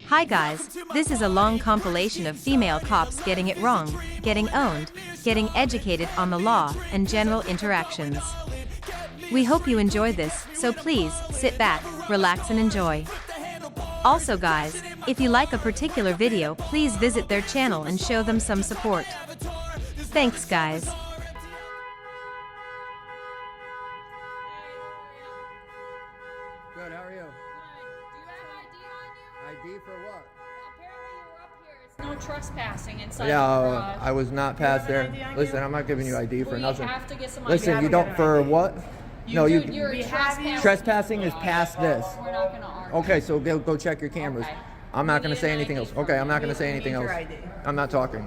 Hi guys, this is a long compilation of female cops getting it wrong, getting owned, getting educated on the law, and general interactions. We hope you enjoy this, so please, sit back, relax and enjoy. Also guys, if you like a particular video, please visit their channel and show them some support. Thanks guys. Good, how are you? Good. Do you have ID on you? ID for what? Apparently you were up here. It's no trespassing inside Yeah, the garage. I was not past there. Listen, I'm not giving you ID for Well, nothing. You have to get some Listen, ID. you don't for what? No, you. You're trespassing. Trespassing is past this. We're not gonna argue. Okay, so go check your cameras. Okay. I'm not We gonna need say an anything ID else. from Okay, you. I'm not gonna say anything else. your ID. I'm not talking.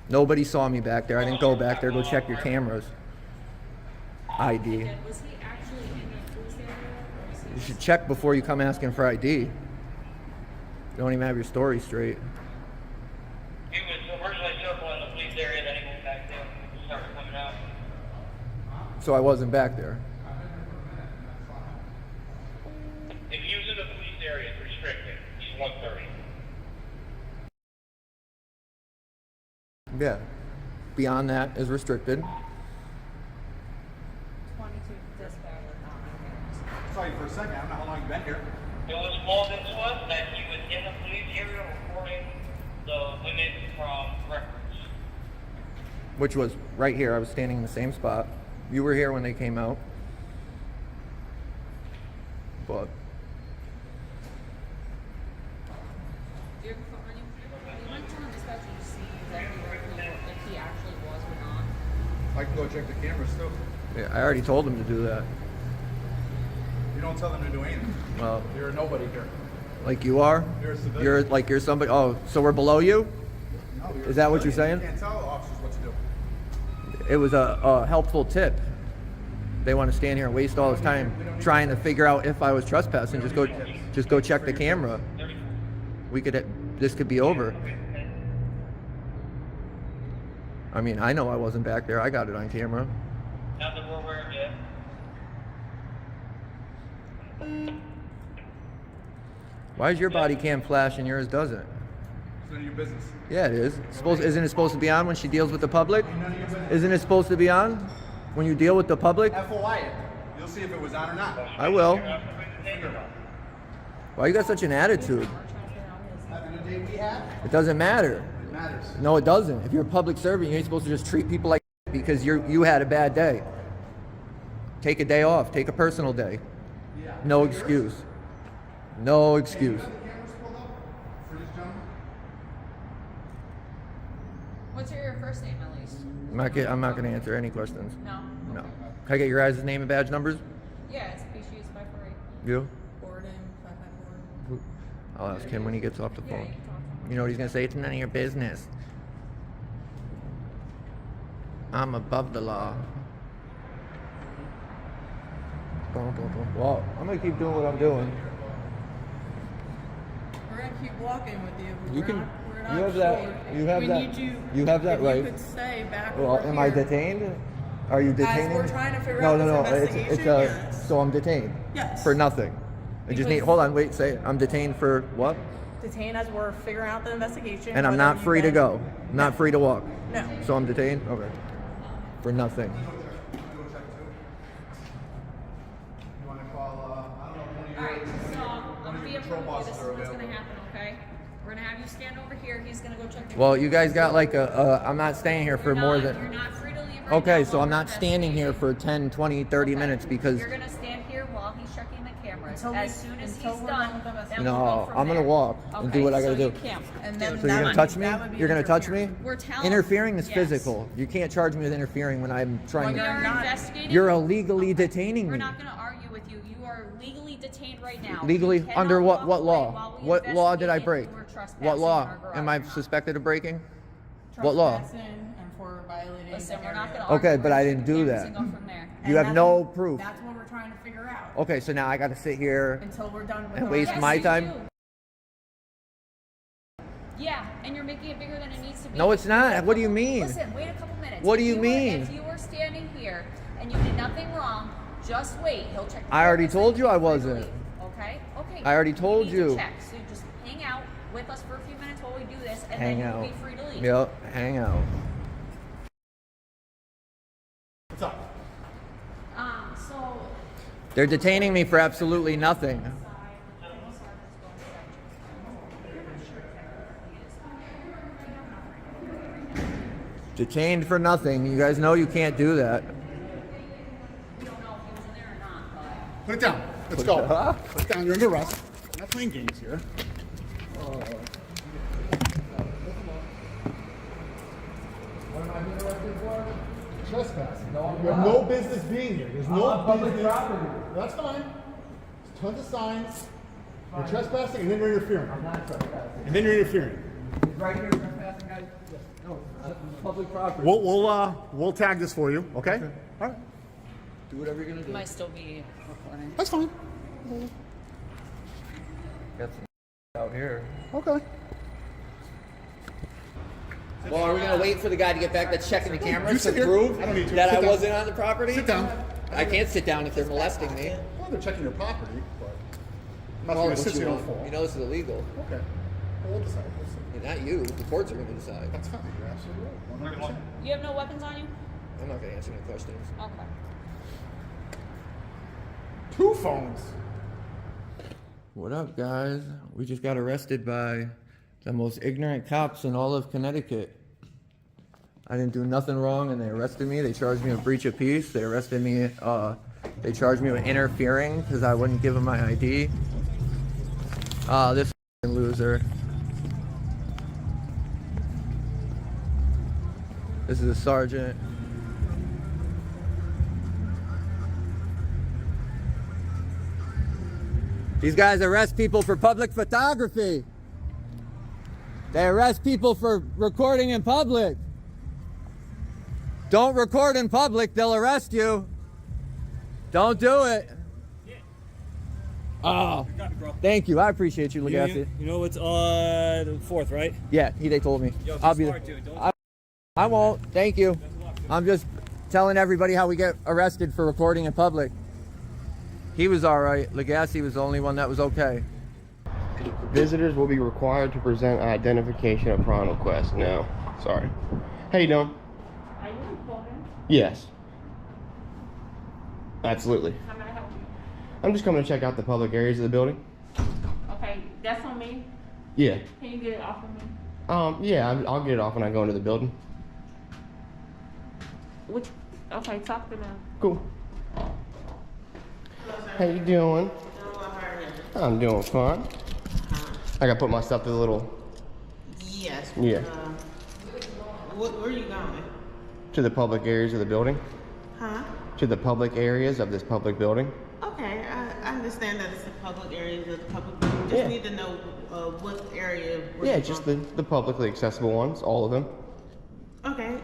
Nobody saw me back there. I didn't go back there. Go check your cameras. ID. Was he actually in the police area? Or was he You should check before you come asking for ID. You don't even have your story straight. He was originally circling the police area, then he went back there and started coming out. So I wasn't back there. If he was in the police area, it's restricted. He's 130. Yeah. Beyond that is restricted. 22 dispatch or not? Sorry for a second. I don't know how long you've been here. It was more than was that he was in the police area reporting the women from records. Which was right here. I was standing in the same spot. You were here when they came out. But You went to the dispatch and see exactly where if he actually was or not. I can go check the cameras too. yeah, I already told them to do that. You don't tell them to do anything. Well, You're a nobody here. like you are? You're a civilian. You're somebody. Oh, so we're below you? No, you're Is a that what you're civilian. saying? You can't tell officers what to do. It was a helpful tip. They want to stand here and waste all this time trying to figure out if I was trespassing. Just go check the camera. This could be over. I mean, I know I wasn't back there. I got it on camera. Not that we're aware of yet. Why is your body cam flash and yours doesn't? It's none of your business. Yeah, it is. Isn't it supposed to be on when she deals with the public? Isn't it supposed to be on when you deal with the public? FOI it. You'll see if it was on or not. I will. Figure it out. Why you got such an attitude? After the day we had, It doesn't matter. it matters. No, it doesn't. If you're a public servant, you ain't supposed to just treat people like because you had a bad day. Take a day off. Take a personal day. No excuse. No excuse. The cameras pulled up for this gentleman? What's your first name at least? I'm not going to answer any questions. No? No. Can I get your guys' name and badge numbers? Yeah, it's species 548. You? Gordon 554. I'll ask him when he gets off the Yeah, phone. you can talk to him. You know what he's going to say? It's none of your business. I'm above the law. Well, I'm going to keep doing what I'm doing. We're gonna keep walking with you. But You we're can- Not, we're not you have sure. that- you have we that- Need you, you have that if right. You could stay back Well, over am I here. detained? Are you detaining? we're trying to figure no, out no, this no. investigation, It's yes. So I'm detained. Yes. For nothing. I just need. Because- Hold on. Wait. Say it. I'm detained for what? Detained as we're figuring out the investigation. And I'm whether not you've free to been- go. Not free to walk. No. So I'm detained. Okay. For nothing. You want to call, I don't know, one of your... Alright, so I'm gonna be patrol upfront with you. bosses This is are what's gonna available. happen, okay? We're gonna have you stand over here. He's gonna go check the Well, you guys got like I'm not staying here for You're more not- than. You're not free to leave right Okay, now so while I'm we're not standing here investigating. for 10, 20, 30 Okay. minutes because. You're gonna stand here while he's checking the cameras. Until As soon as until he's we're done, done with the then No, we'll go from I'm gonna there. walk and do what I gotta so do. You can't And do then it. So you're that gonna would- touch me? that would be You're gonna touch me? interference. We're telling Interfering is yes. physical. You can't charge me with interfering when I'm trying We to. are not- investigating. You're illegally detaining We're me. not gonna argue with you. You are legally detained right now. Legally You cannot under what walk away law? while we What law did I investigate break? if you were trespassing What in law our garage am I or not. suspected of breaking? What law? Trespassing and for violating Listen, the we're not area. gonna argue. Okay, but I We're didn't gonna do cameras that. and go from there. And You have that's no what- proof. That's what we're trying to figure out. Okay, so now I gotta sit here. Until we're done with And our waste Yes, my you time? do. Yeah, and you're making it bigger than it needs to be. No, it's not. What do you mean? Listen, wait a couple minutes. What do If you were- mean? If you were standing here and you did nothing wrong, just wait. He'll check. The I already cameras told and you I you're free to wasn't. leave. Okay. Okay. Okay. I already told need to you. check. So you just hang out with us for a few minutes while we do this, and Hang then out. you'll be free to leave. Yep, hang out. What's up? So They're detaining me for absolutely nothing. Detained for nothing. You guys know you can't do that. we don't know if he was in there or not, but Put it down. Let's go. Put it down. You're under arrest. I'm not playing games here. What am I being arrested for? Trespassing. No, I'm you have not. no business being here. There's no on public business. property. That's fine. There's tons of signs. You're trespassing and then you're interfering. I'm not trespassing. And then you're interfering. It's right here, trespassing, guys. No, it's public property. We'll tag this for you. Okay. All right. Do whatever you're gonna do. might still be recording. That's fine. Got some out here. Okay. Well, are we gonna wait for the guy to get back that's checking the You cameras to sit here. prove I don't need to. that Sit I down. wasn't on the property? Sit down. I can't sit down if they're molesting me. Well, they're checking your property, but I'm not Call going it to what sit you you on want. full. You know this is illegal. Okay. Well, we'll decide. We'll see. Not you. The courts are gonna decide. That's fine. You're absolutely right. 100%. You have no weapons on you? I'm not gonna answer any questions. Okay. 2 phones. What up, guys? We just got arrested by the most ignorant cops in all of Connecticut. I didn't do nothing wrong, and they arrested me. They charged me with breach of peace. They arrested me. They charged me with interfering because I wouldn't give them my ID. This loser. This is a sergeant. These guys arrest people for public photography. They arrest people for recording in public. Don't record in public, they'll arrest you. Don't do it. Oh, thank you. I appreciate you, Legassi. You know it's on the 4th, right? Yeah, they told me. Yo, I'll be be smart, there. dude. Don't I won't. Thank you. I'm just telling everybody how we get arrested for recording in public. He was all right. Legassi was the only one that was okay. Visitors will be required to present identification upon request. No, sorry. How you doing? Are you recording? Yes. Absolutely. How may I help you? I'm just coming to check out the public areas of the building. Okay, that's on me. Yeah. Can you get it off of me? Yeah, I'll get it off when I go into the building. Which? Okay, talk to them. Cool. How you doing? I'm doing fine. I gotta put my stuff to the little, Yes. Yeah. Where are you going? to the public areas of the building. Huh? To the public areas of this public building. Okay, I understand that it's the public areas of the public. Just Yeah. need to know what area. where Yeah, you're just going. the publicly accessible ones, all of them. Okay.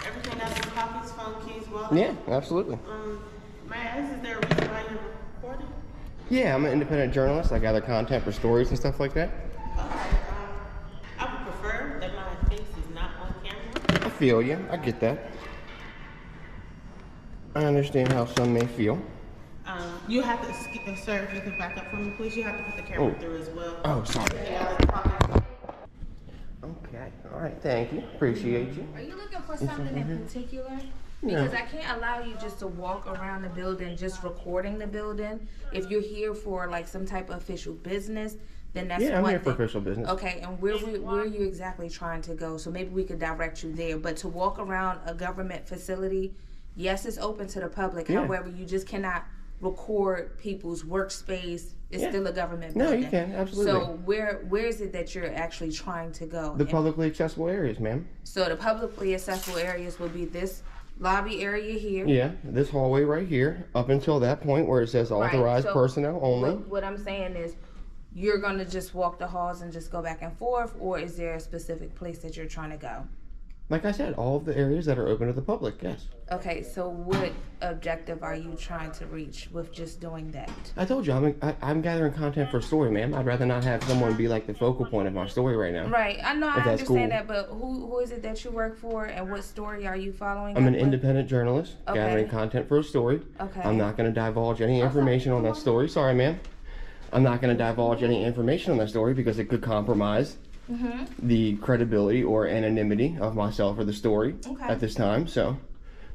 Everything else is copies, phone keys, wallet. Yeah, absolutely. May I ask, is there a reason why you're recording? Yeah, I'm an independent journalist. I gather content for stories and stuff like that. Okay. I would prefer that my face is not on camera. I feel you. I get that. I understand how some may feel. You have to, sir, if you could back up for me, please. You have to put the camera Oh. through as well. Oh, sorry. Yeah, that's fine. Okay. All right. Thank you. Appreciate you. Are you looking for something in particular? Because I can't allow you just to walk around the building just recording the building. If you're here for like some type of official business, then that's Yeah, I'm one here for thing. official business. Okay, and where are you exactly trying to go? So maybe we could direct you there. But to walk around a government facility, yes, it's open to the public. Yeah. However, you just cannot record people's workspace. It's Yeah. still a government No, building. you can, absolutely. So where is it that you're actually trying to go? The And- publicly accessible areas, ma'am. So the publicly accessible areas will be this lobby area here. Yeah, this hallway right here, up until that point where it says Right, authorized so personnel only. What I'm saying is, you're gonna just walk the halls and just go back and forth, or is there a specific place that you're trying to go? Like I said, all of the areas that are open to the public, yes. Okay, so what objective are you trying to reach with just doing that? I told you, I'm gathering content for a story, ma'am. I'd rather not have someone be like the focal point of my story right now. Right, I know, I that's understand cool. that, but who is it that you work for, and what story are you following? I'm up an with? independent journalist, Okay. gathering content for a story. Okay. I'm not going to divulge any information on that story. Sorry, ma'am. I'm not going to divulge any information on that story because it could compromise the credibility or anonymity of myself or the story at this time. So,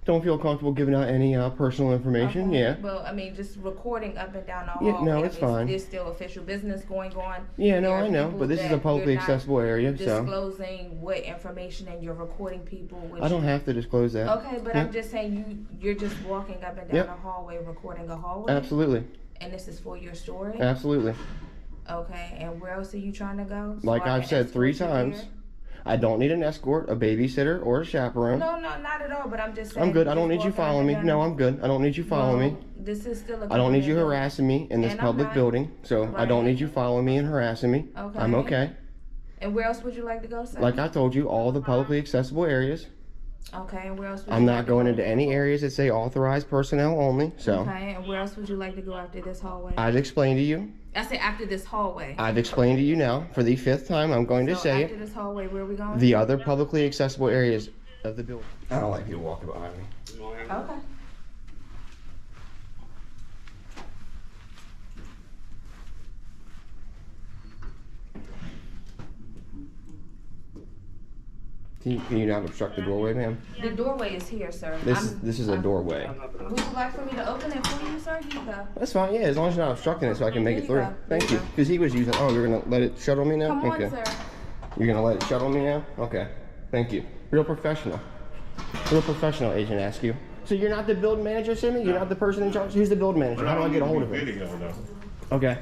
don't feel comfortable giving out any personal information. Okay. Yeah. Well, I mean, just recording up and down the Yeah, hallway. no, it's fine. There's still official business going on. Yeah, no, There are I know, people but this is that a publicly you're not accessible area, so disclosing what information, and you're recording people. Which I don't have to disclose that. Okay, but Yeah. I'm just saying you're just walking up and down Yep. the hallway, recording a hallway. Absolutely, And this is for your story. absolutely. Okay, and where else are you trying to go? So Like I I've can said 3 escort you times, there? I don't need an escort, a babysitter, or a chaperone. No, not at all. But I'm just saying. I'm good. I just don't need you walking up following me. and No, down- I'm good. I don't need you following me. Well, this is still a I don't need you government harassing me in this And I'm public not. building, so I don't Right. need you following me and harassing me. Okay. I'm okay. building. And where else would you like to go, sir? Like I told you, all the publicly accessible areas. Okay, and where else would I'm you not like going to into any areas that say authorized personnel only, so Okay, and where else would you like to go after this hallway? I've explained to you. I said after this hallway. I've explained to you now for the 5th time. I'm going to So say after it. this hallway, where are we going? The other publicly accessible areas of the building. I don't like people walking behind me. Okay. Can you not obstruct the doorway, ma'am? The doorway is here, sir. This is a doorway. Would you like for me to open it for you, sir? Here you go. That's fine, yeah, as long as you're not obstructing it so I can make There it you through. go. Thank There you. you Because he was using, oh, you're going to let it shuttle me now? Come on, Okay. sir. You're going to let it shuttle me now? Okay. Thank you. Real professional. Real professional, Agent Askew. So you're not the building manager, Simmy? You're not the person in charge? Who's the building manager? How do I get a hold of him? Video though. Okay.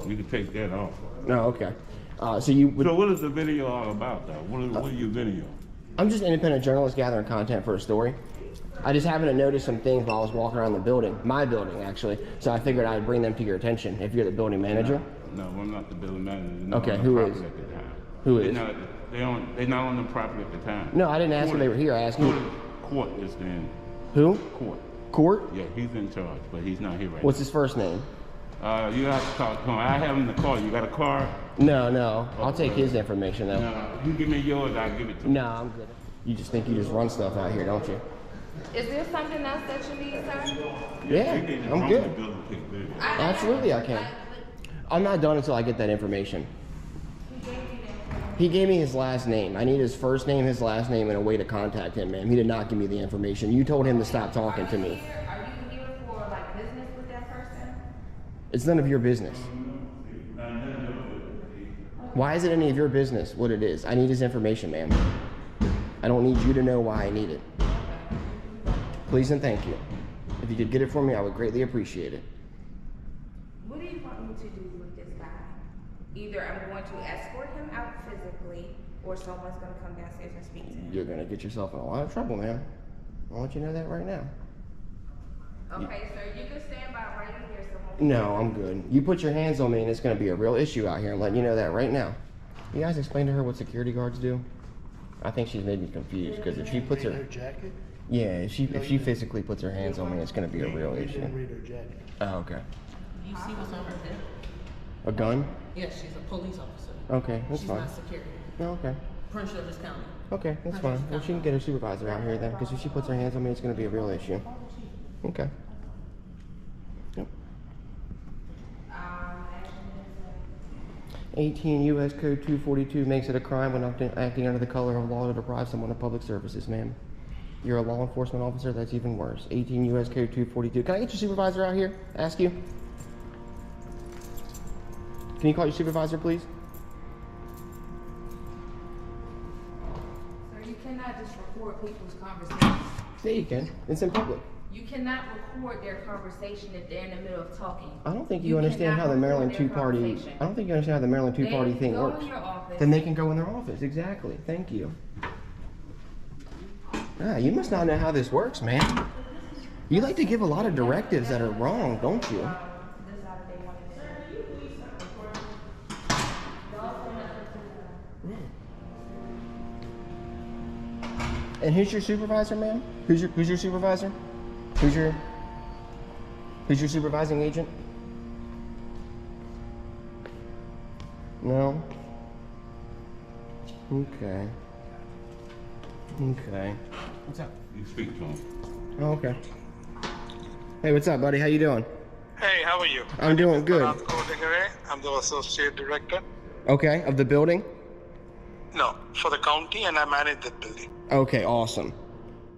You can take that off. No, okay. So you would... So what is the video all about though? What are you video? I'm just an independent journalist gathering content for a story. I just happened to notice some things while I was walking around the building. My building, actually. So I figured I'd bring them to your attention if you're the building manager. No, I'm not the building manager. They're not Okay, on the who property is? At the time. Who They're is? not, they're not on the property at the time. No, I didn't ask if they were here. I asked who. Court is in Who? court. Court? Yeah, he's in charge, but he's not here right What's his first name? now. You have to talk to him. I have him in the car. You got a car? No. I'll take his information though. No, you give me yours, I'll give it to him. No, I'm good. You just think you just run stuff out here, don't you? Is there something else that you need, sir? Yeah, You can I'm run good. the building, take video. Absolutely, I can. I'm not done until I get that information. He gave me his last name. I need his first name, his last name, and a way to contact him, ma'am. He did not give me the information. You told him to stop talking to me. Are you here for like business with that person? It's none of your business. Why is it any of your business what it is? I need his information, ma'am. I don't need you to know why I need it. Please and thank you. If you could get it for me, I would greatly appreciate it. What do you want me to do with this guy? Either I'm going to escort him out physically, or someone's going to come downstairs and speak to him. You're gonna get yourself in a lot of trouble, ma'am. I'll let you know that right now. Okay, sir, you can stand by right here. Someone. No, I'm good. You put your hands on me and it's gonna be a real issue out here. I'm letting you know that right now. You guys explain to her what security guards do? I think she's maybe confused because if she puts her jacket? yeah, if she physically puts her hands on me, it's gonna be a real issue. Read her jacket. Oh, okay. You see what's on her head? A gun? Yes, she's a police officer. Okay, that's She's fine. not security. No, okay. Prince George's County. Okay, that's fine. Well, she can get her supervisor out here then, because if she puts her hands on me, it's gonna be a real issue. Okay. Yep. 18 U.S. Code 242 makes it a crime when acting under the color of law to deprive someone of public services, ma'am. You're a law enforcement officer, that's even worse. 18 U.S. Code 242. Can I get your supervisor out here? Ask you? Can you call your supervisor, please? Sir, you cannot just record people's conversations. Yeah, you can. It's in public. You cannot record their conversation if they're in the middle of talking. I don't think you understand how the Maryland two-party. I don't think you understand how the Maryland two-party thing go in works. your office. Then they can go in their office. Exactly. Thank you. Ah, you must not know how this works, man. You like to give a lot of directives that are wrong, don't you? And who's your supervisor, ma'am? Who's your supervisor? Who's your supervising agent? No? Okay. Okay. What's up? You speak to him. Oh, okay. Hey, what's up, buddy? How you doing? Hey, how are you? I'm doing good. I'm the associate director. Okay, of the building? No, for the county, and I manage that building. Okay, awesome.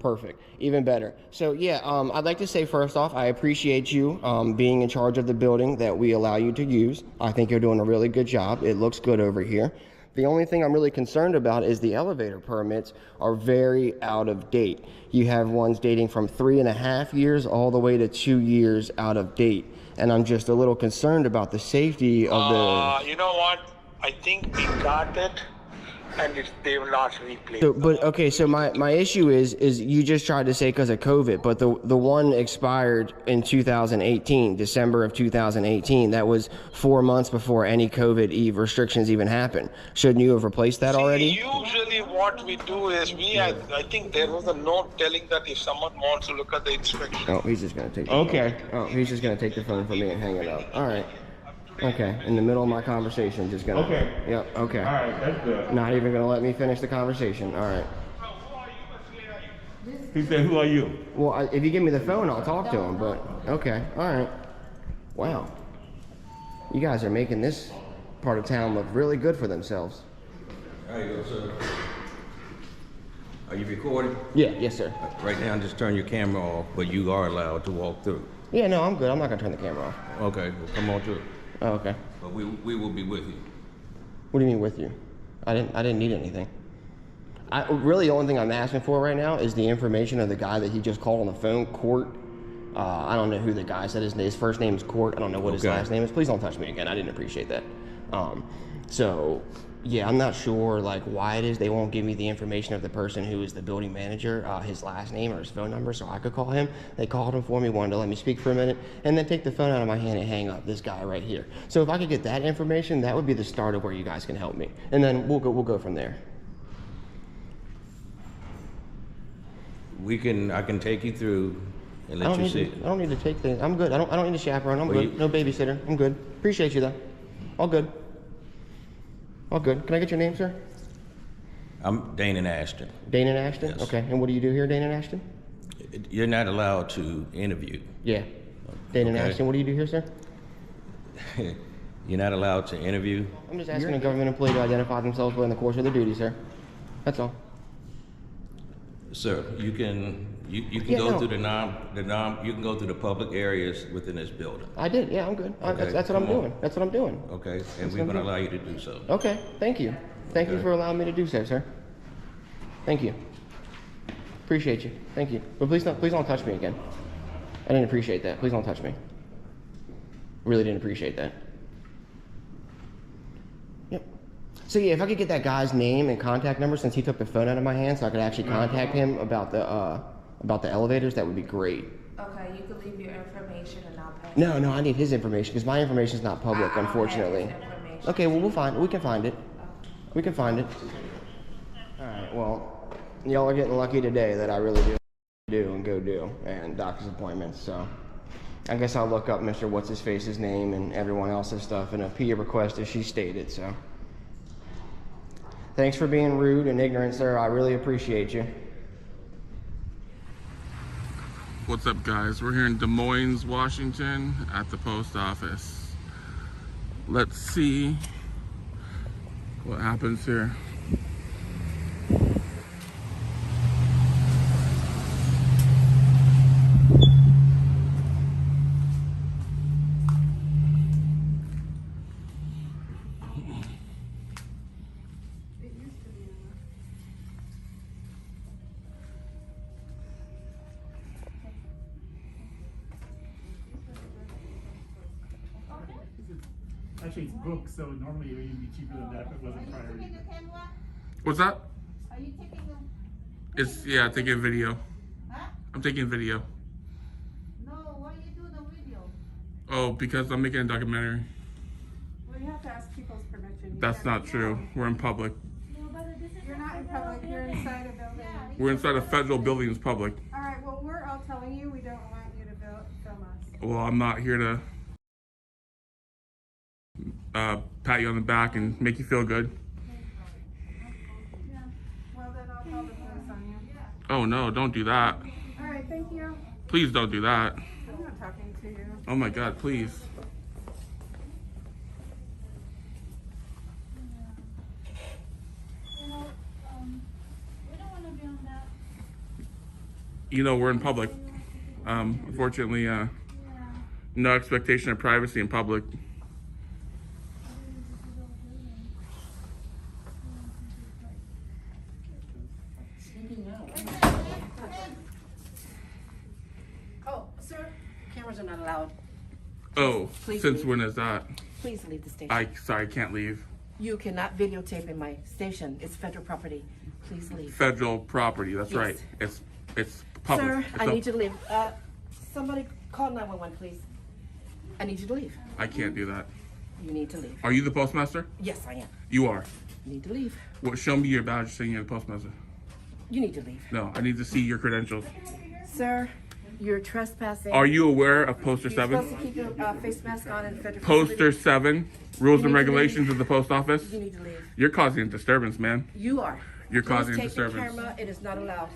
Perfect. Even better. So yeah, I'd like to say first off, I appreciate you being in charge of the building that we allow you to use. I think you're doing a really good job. It looks good over here. The only thing I'm really concerned about is the elevator permits are very out of date. You have ones dating from 3.5 years all the way to 2 years out of date. And I'm just a little concerned about the safety of the... You know what? I think we got it, and they will not replace. So, but okay, so my issue is you just tried to say because of COVID, but the one expired in 2018, December of 2018. That was 4 months before any COVID restrictions even happened. Shouldn't you have replaced that already? Usually what we do is I think there was a note telling that if someone wants to look at the inspection. Oh, he's just gonna take the Okay. phone. Oh, he's just gonna take the phone from me and hang it up. All right. Okay, in the middle of my conversation, just gonna... Okay. Yep, okay. All right, that's good. Not even gonna let me finish the conversation. All right. He said, who are you? Well, if you give me the phone, I'll talk to him, but... Okay, all right. Wow. You guys are making this part of town look really good for themselves. There you go, sir. Are you recording? Yeah, yes, sir. Right now, just turn your camera off, but you are allowed to walk through. Yeah, no, I'm good. I'm not gonna turn the camera off. Okay, well, come on through. Oh, okay. But we will be with you. What do you mean with you? I didn't need anything. Really, the only thing I'm asking for right now is the information of the guy that he just called on the phone, Court. I don't know who the guy said his first name is Court. I don't know what his last name is. Please don't touch me again. I didn't appreciate that. So, yeah, I'm not sure like why it is they won't give me the information of the person who is the building manager, his last name or his phone number, so I could call him. They called him for me, wanted to let me speak for a minute, and then take the phone out of my hand and hang up. This guy right here. So if I could get that information, that would be the start of where you guys can help me, and then we'll go from there. I can take you through and let you see. I don't need to take things. I'm good. I don't need a chaperone. I'm good. No babysitter. I'm good. Appreciate you though. All good. All good. Can I get your name, sir? I'm Dana Ashton. Dana Ashton? Yes. Okay. And what do you do here, Dana Ashton? You're not allowed to interview. Yeah. Dana Okay. Ashton, what do you do here, sir? You're not allowed to interview. I'm just asking a government employee to identify themselves in the course of their duty, sir. That's all. Sir, you can Yeah, go no. through you can go through the public areas within this building. I did. Yeah, I'm good. Okay, That's what I'm come on. doing. That's what I'm doing. Okay, and we're gonna allow you to do so. Okay. Thank you. Thank you Okay. for allowing me to do so, sir. Thank you. Appreciate you. Thank you. But please don't touch me again. I didn't appreciate that. Please don't touch me. Really didn't appreciate that. Yep. So yeah, if I could get that guy's name and contact number since he took the phone out of my hand, so I could actually contact him about the elevators, that would be great. Okay, you can leave your information and I'll pass. No, I need his information because my information is not public, I don't have unfortunately. his information. Okay, well we can find it. We can find it. All right. Well, y'all are getting lucky today that I really do and go do and doctor's appointments. So I guess I'll look up Mr. What's His Face's name and everyone else's stuff and a PA request as she stated. So thanks for being rude and ignorant, sir. I really appreciate you. What's up, guys? We're here in Des Moines, Washington at the post office. Let's see what happens here. Actually, it's booked, so normally it would even be cheaper than that if it wasn't priority. What's that? Are you taking them? Yeah, taking video. Huh? I'm taking video. No, why you do the video? Oh, because I'm making a documentary. Well, you have to ask people's permission. That's not true. We're in public. You better You're not in public, you're inside a building. We're inside a federal building's public. All right, well, we're all telling you we don't want you to film us. Well, I'm not here to pat you on the back and make you feel good. Yeah, well, then I'll call the police on you. Oh no, don't do that. All right, thank you. Please don't do that. I'm not talking to you. Oh my God, please. We don't want to be on that. You know, we're in public. Unfortunately, no expectation of privacy in public. Oh, sir, cameras are not allowed. Oh, Please since leave. when is that? Please leave the station. Sorry, I can't leave. You cannot videotape in my station. It's federal property. Please leave. Federal property, that's Yes. right. It's public. Sir, It's I up- need you to leave. Somebody call 911, please. I need you to leave. I can't do that. You need to leave. Are you the postmaster? Yes, I am. You are. You need to leave. Well, show me your badge saying you're the postmaster. You need to leave. No, I need to see your credentials. Sir, you're trespassing. Are you aware of Poster You're 7? supposed to keep your face mask on in federal Poster facility. 7, rules You and need to regulations leave. of the post office. You need to leave. You're causing a disturbance, man. You are. You're causing a Please take your disturbance. camera. It is not allowed.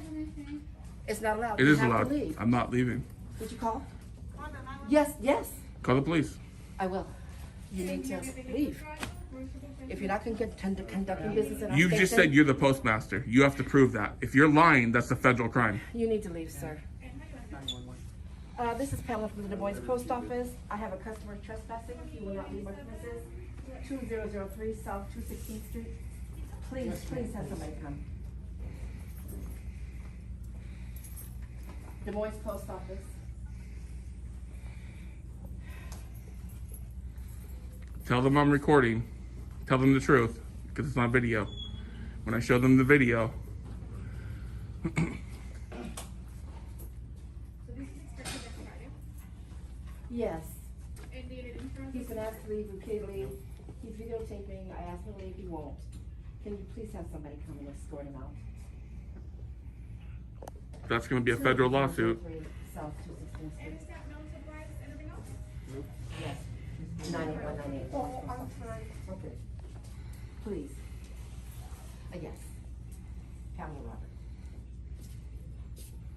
It's not allowed. It You is have allowed. To leave. I'm not leaving. Did you call? Yes, yes. Call the police. I will. You need to leave. If you're not conducting business in our You station, just said you're the postmaster. You have to prove that. If you're lying, that's a federal crime. you need to leave, sir. This is Pamela from the Des Moines Post Office. I have a customer trespassing. He will not leave my premises. 2003 South 216th Street. Please have somebody come. Des Moines Post Office. Tell them I'm recording. Tell them the truth, because it's on video. When I show them the video, Yes. He's been asked to leave repeatedly. He's videotaping. I asked him to leave. He won't. Can you please have somebody come and escort him out? that's going to be a federal lawsuit. South 216th Street. Yes. 98198. Oh, I'm sorry. Okay. Please. Yes. Pamela Robert.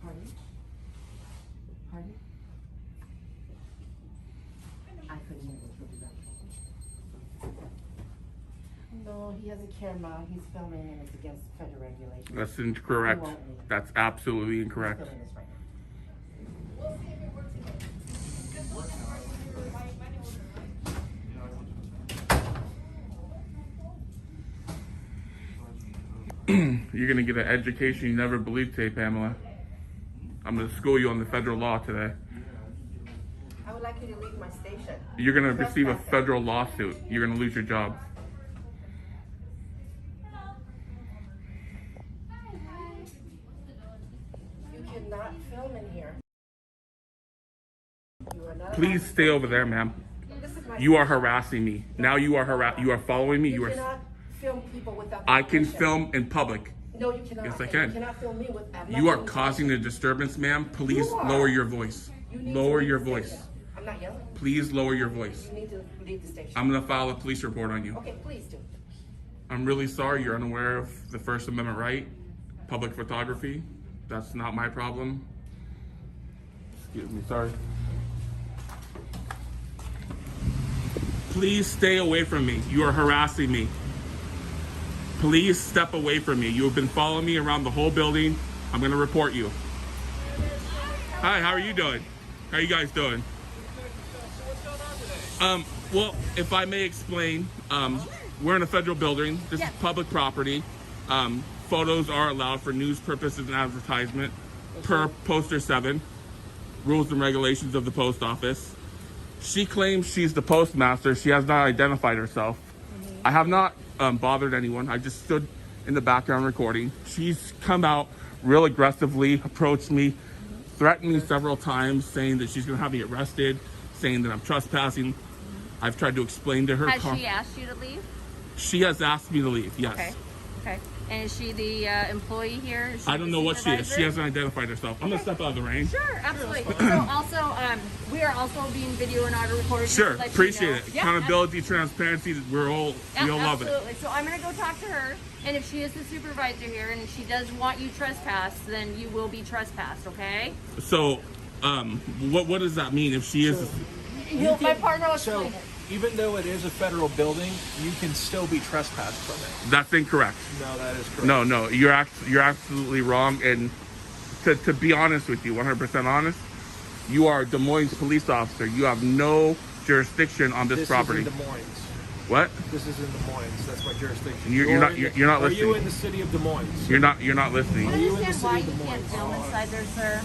Pardon? Pardon? I couldn't hear what you were about. No, he has a camera. He's filming and it's against federal regulations. That's incorrect. He won't leave. That's absolutely incorrect. He's filming this right now. You're going to get an education you never believed today, Pamela. I'm going to school you on the federal law today. I would like you to leave my station. You're going to receive a Trespassing. federal lawsuit. You're going to lose your job. You cannot film in here. You are not Please allowed- stay over there, ma'am. This is my You are station. harassing me. Now you are following me. You You are. cannot film people without I can permission. film in public. No, you cannot. Yes, I And can. You cannot film me with. I'm not You are filming causing a disturbance, ma'am. Please You are. lower your voice. You need Lower to leave your the voice. station. I'm not yelling. Please lower your voice. You need to leave the station. I'm going to file a police report on you. Okay, please do. I'm really sorry you're unaware of the First Amendment right, public photography. That's not my problem. Excuse me, sorry. Please stay away from me. You are harassing me. Please step away from me. You have been following me around the whole building. I'm gonna report you. Hi, how are you doing? How are you guys doing? Well, if I may explain, we're in a federal building. This is public property. Photos are allowed for news purposes and advertisement per Poster 7, rules and regulations of the post office. She claims she's the postmaster. She has not identified herself. I have not bothered anyone. I just stood in the background recording. She's come out real aggressively, approached me, threatened me several times, saying that she's gonna have me arrested, saying that I'm trespassing. I've tried to explain to her. Has she asked you to leave? She has asked me to leave, yes. Okay. Okay. And is she the employee here? Is she I don't the know what she is. supervisor? She hasn't identified herself. I'm gonna step out of the rain. Sure, absolutely. So also, we are also being video and audio recorded. just Sure, to let you appreciate know. it. Yeah, Accountability, transparency, we all love it. absolutely. So I'm gonna go talk to her, and if she is the supervisor here, and she does want you trespassed, then you will be trespassed. Okay? So, what does that mean if she is? My partner will explain it. Even though it is a federal building, you can still be trespassed from it. That's incorrect. No, that is correct. No, you're absolutely wrong. And to be honest with you, 100% honest, you are a Des Moines police officer. You have no jurisdiction on this property. This is in Des Moines. What? This is in Des Moines. That's my jurisdiction. You're not Are listening. you in the city of Des Moines? You're not listening. I understand why you can't film inside there, sir.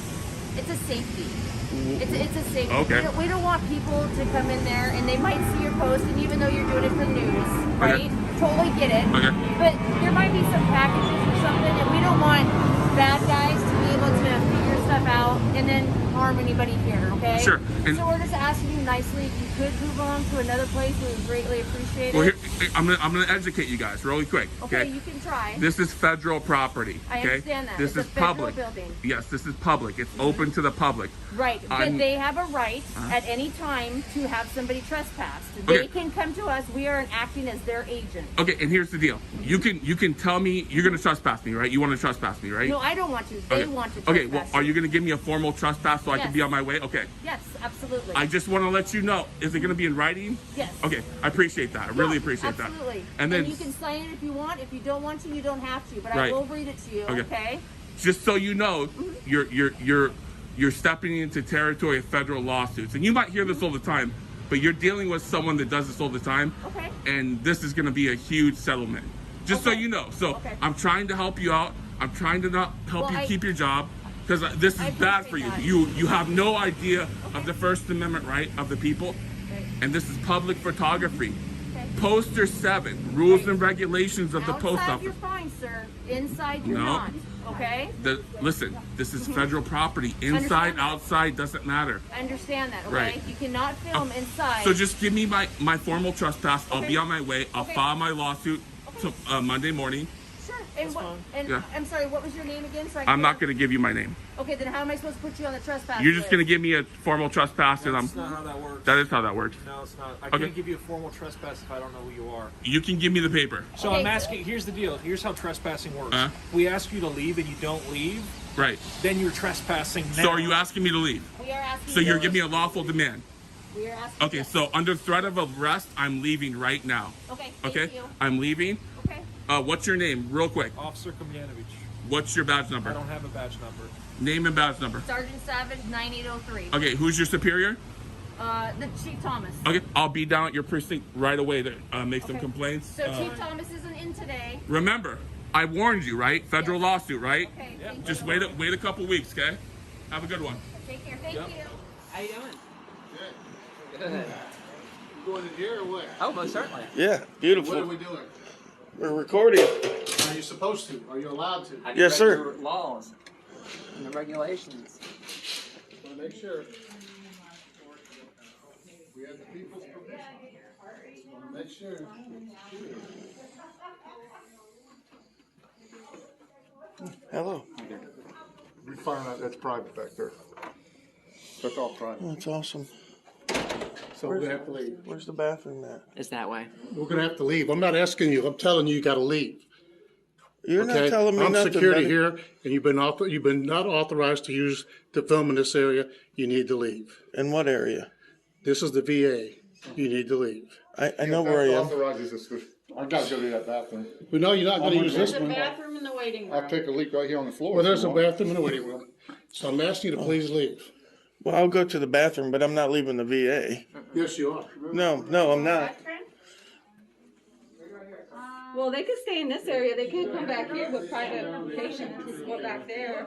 It's a safety. It's a safety. Okay. We don't want people to come in there and they might see your post, and even though you're doing it for the news, right? Totally get it. Okay. But there might be some packages or something, and we don't want bad guys to be able to figure stuff out and then harm anybody here, okay? Sure. And so we're just asking you nicely, if you could move on to another place, we would greatly appreciate it. Well, here, I'm gonna educate you guys really quick. Okay, you can try. This is federal property. I Okay? understand that. This It's is a federal public. building. Yes, this is public. It's open to the public. Right, but I'm- they have a right at any time to have somebody trespassed. They Okay. can come to us. We are acting as their agent. Okay, and here's the deal. You can tell me you're gonna trespass me, right? You want to trespass me, right? No, I don't want to. They Okay. want to trespass. Okay, well, are you gonna give me a formal trespass so I can Yes. be on my way? Okay. Yes, absolutely. I just want to let you know. Is it gonna be in writing? Yes. Okay, I appreciate that. I really appreciate absolutely. that. And then you can sign it if you want. If you don't want to, you don't have to. But I Right. will read it to you. Okay. Okay. just so you know, you're stepping into territory of federal lawsuits, and you might hear this all the time, but you're dealing with someone that does this all the time. Okay. And this is going to be a huge settlement. Just so you know. So I'm trying to help you out. I'm trying to not help you keep your job because this is bad for you. You have no idea of the First Amendment right of the people, and this is public photography. Poster 7, rules and regulations of the post Outside office. you're fine, sir. Inside you're No. not. Okay. Listen, this is federal property. Inside, Understand that. outside, doesn't matter. I understand that. Okay. Right. You cannot film inside. So just give me my formal trespass. I'll Okay. be on my way. I'll Okay. file my lawsuit Monday morning. Sure. And what? And Yeah. I'm sorry. What was your name again? So I can I'm not going to give you my name. Okay. Then how am I supposed to put you on the trespass? You're just list? going to give me a formal trespass, and That's not how that works. That is how that works. No, it's not. I Okay. can't give you a formal trespass if I don't know who you are. You can give me the paper. So I'm asking, here's the deal. Here's how trespassing works. We ask you to leave and you don't leave, Right. then you're trespassing now. So are you asking me to leave? We are asking. So you you're to- giving me a lawful demand? We are asking. Okay, so under threat of arrest, I'm leaving right now. Okay. Okay? Thank you. I'm leaving. Okay. What's your name, real quick? Officer Komjanovich. What's your badge number? I don't have a badge number. Name and badge number. Sergeant Savage, 9803. Okay, who's your superior? The Chief Thomas. Okay, I'll be down at your precinct right away to make some complaints. So Chief Thomas isn't in today. Remember, I warned you, right? Federal lawsuit, right? Okay. Thank Just you. wait a couple weeks, okay? Have a good one. Take care. Thank Yep. you. How you doing? Good. You going in here or what? Oh, most certainly. Yeah, beautiful. What are we doing? We're recording. Are you supposed to? Are you allowed to? Have you Yes, read sir. your laws and the regulations? Want to make sure. We have the people's permission. Want to make sure. Hello. We find out that's private back there. That's all private. That's awesome. So we're gonna have to leave. Where's the bathroom at? It's that way. We're gonna have to leave. I'm not asking you. I'm telling you, you got to leave. You're not telling me I'm nothing. security buddy. here, and you've been not authorized to use to film in this area. You need to leave. In what area? This is the VA. You need to leave. I know where I am. Authorizes this. I gotta go to that bathroom. We know you're not gonna use this one. bathroom in the waiting room. I'll take a leak right here on the floor. Well, there's a bathroom in the waiting room. So I'm asking you to please leave. Well, I'll go to the bathroom, but I'm not leaving the VA. Yes, you are. No, I'm not. Well, they could stay in this area. They can't come back here with private patients. Go back there.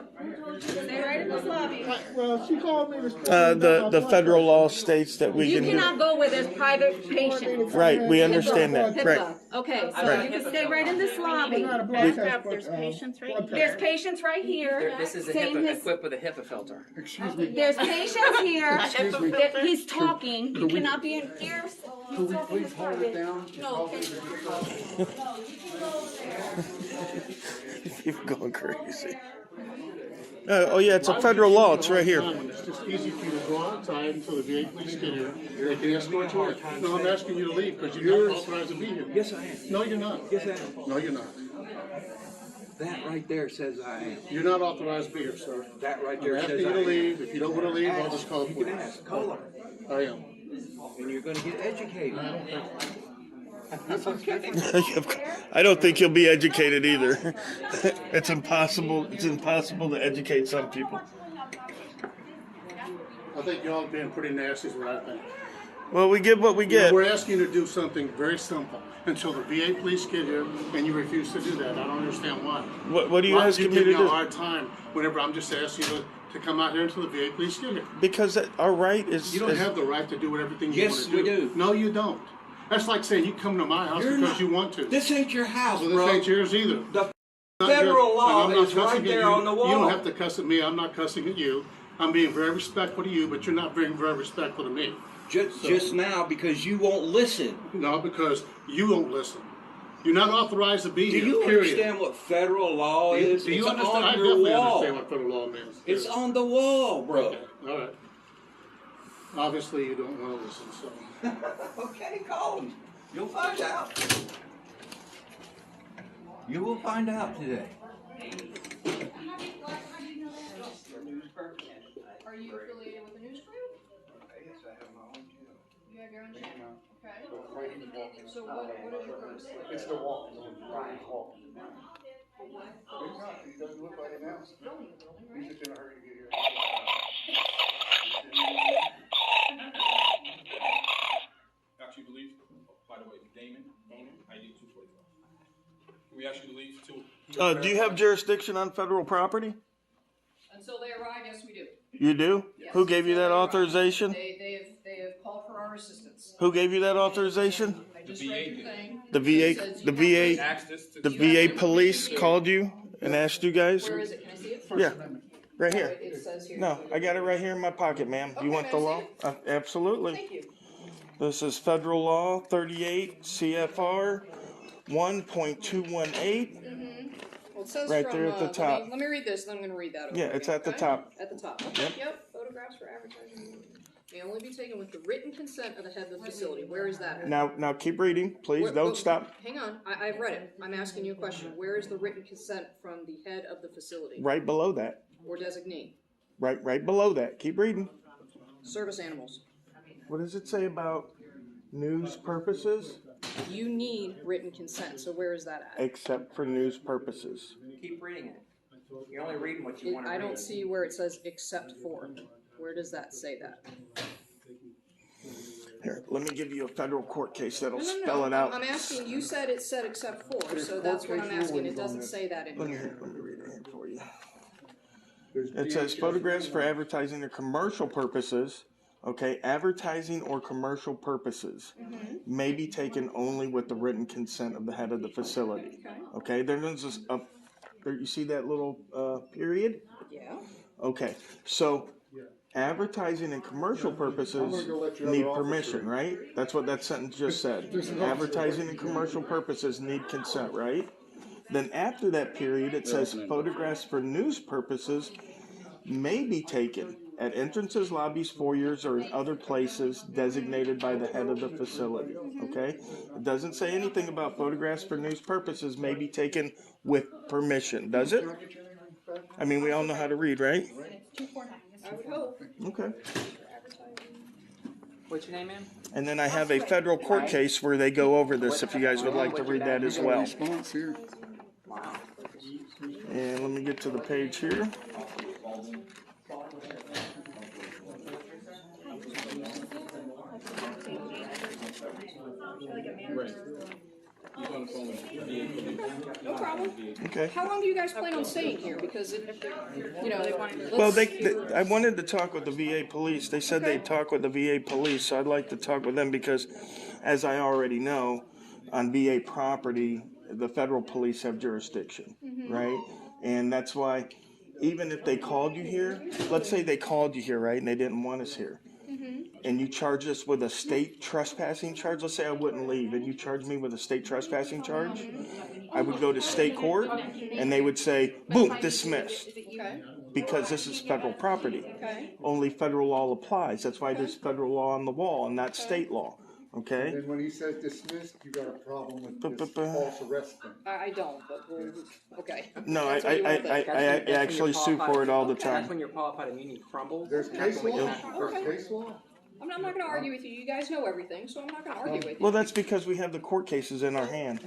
Stay right in this lobby. Well, she called me to. The federal law states that we You can cannot go where there's private patients. Right, we understand that. HIPAA. Right. Okay, so Right. you can stay right in this lobby. There's patients right here. There's patients right here. This is a Same HIPAA, as- equipped with a HIPAA filter. Excuse me. There's patients here. Excuse me. That He's talking. You Could we- cannot be in here. Could we please hold it down? No, can you go there? You're going crazy. Oh yeah, it's a federal law. It's right here. It's just easy for you to go outside until the VA police get here. They can escort you in. No, I'm asking you to leave because you're not authorized to be here. Yes, I am. No, you're not. Yes, I am. No, you're not. That right there says I am. You're not authorized to be here, sir. That right there I'm says asking I you to am. leave. If you don't want to leave, I'll just call the You police. can ask. Call her. I am. And you're going to get educated. I don't think That's okay. I don't think he'll be educated either. It's impossible. It's impossible to educate some people. I think y'all are being pretty nasty is what I think. Well, we get what we get. We're asking you to do something very simple until the VA police get here, and you refuse to do that. I don't understand why. What are you Why asking me you to give me do? a hard time whenever I'm just asking you to come out here until the VA police get here? Because our right is. You don't have the right to do everything you Yes, want to do. we do. No, you don't. That's like saying you come to my house You're because not- you want to. This ain't your house, Well, this bro. ain't yours either. The Not federal yours. law And I'm not is right cussing at there you. on the wall. You don't have to cuss at me. I'm not cussing at you. I'm being very respectful to you, but you're not being very respectful to me. Just now because you won't listen. No, because you won't listen. You're not authorized to be Do here, you period. understand what federal law Do you- is? do you It's understand? on I your definitely wall. understand what federal law means. It's Yes. on the wall, bro. Okay, all right. Obviously, you don't want to listen, so. Okay, call him. You'll find out. You will find out today. Are you affiliated with a news group? Yes, I have my own channel. You have your own channel, okay? So what is your purpose? It's the wall. Brian Hall. What? He doesn't look like an ounce. He's just in a hurry to get here. Ask you to leave. By the way, Damon, ID 245. Can we ask you to leave too? Do you have jurisdiction on federal property? Until they arrive, yes, we do. You do? Yes. Who gave you that authorization? They have called for our assistance. Who gave you that authorization? I just read your thing. The VA, It says the you VA, have the VA police called you and asked you guys? Where is it? Can I see it? Yeah, right here. It says here. No, I got it right here in my pocket, ma'am. You Okay, want the may I law? see Absolutely. Thank you. This is federal law 38 CFR 1.218. Well, it says Right from, there at the top. Let me read this, and then I'm going to read that over. Yeah, it's again, at the okay? top. At the top. Yep. Yep. Photographs for advertising may only be taken with the written consent of the head of the facility. Where is that? Now keep reading, please. Don't stop. Hang on. I've read it. I'm asking you a question. Where is the written consent from the head of the facility? Right below that. Or designee? Right below that. Keep reading. Service animals. What does it say about news purposes? You need written consent. So where is that at? Except for news purposes. Keep reading it. You're only reading what you want to read. I don't see where it says except for. Where does that say that? Here, let me give you a federal court case that'll No. spell it out. I'm asking, you said it said except for, so that's what I'm asking. It doesn't say that in Let me here. read it here for you. It says photographs for advertising or commercial purposes, okay, advertising or commercial purposes may be taken only with the written consent of the head of the facility. Okay, there's just there, you see that little period? Yeah. Okay, so advertising and commercial purposes need permission, right? That's what that sentence just said. Advertising and commercial purposes need consent, right? Then after that period, it says photographs for news purposes may be taken at entrances, lobbies, foyers, or in other places designated by the head of the facility, okay? It doesn't say anything about photographs for news purposes may be taken with permission, does it? I mean, we all know how to read, right? I would hope. Okay. What's your name, ma'am? And then I have a federal court case where they go over this, if you guys would like to read that as well. And let me get to the page here. No problem. Okay. How long do you guys plan on staying here? Because if you know, Well, I wanted to talk with the VA police. They said they'd talk with the VA police, so I'd like to talk with them because, as I already know, on VA property, the federal police have jurisdiction, right? And that's why, even if they called you here, let's say they called you here, right, and they didn't want us here, and you charge us with a state trespassing charge, let's say I wouldn't leave, and you charge me with a state trespassing charge, I would go to state court, and they would say, boom, dismissed. Okay. Because this is federal property. Okay. Only federal law applies. That's why there's federal law on the wall and not state law. Okay? And then when he says dismissed, you got a problem with this false arrest thing. I don't, but okay. No, That's what you want to think. I actually sue for it all the That's time. when your qualified immunity crumbles. There's and that's case when we law. have to- There's case law. I'm not gonna argue with you. You guys know everything, so I'm not gonna argue with you. Well, that's because we have the court cases in our hand.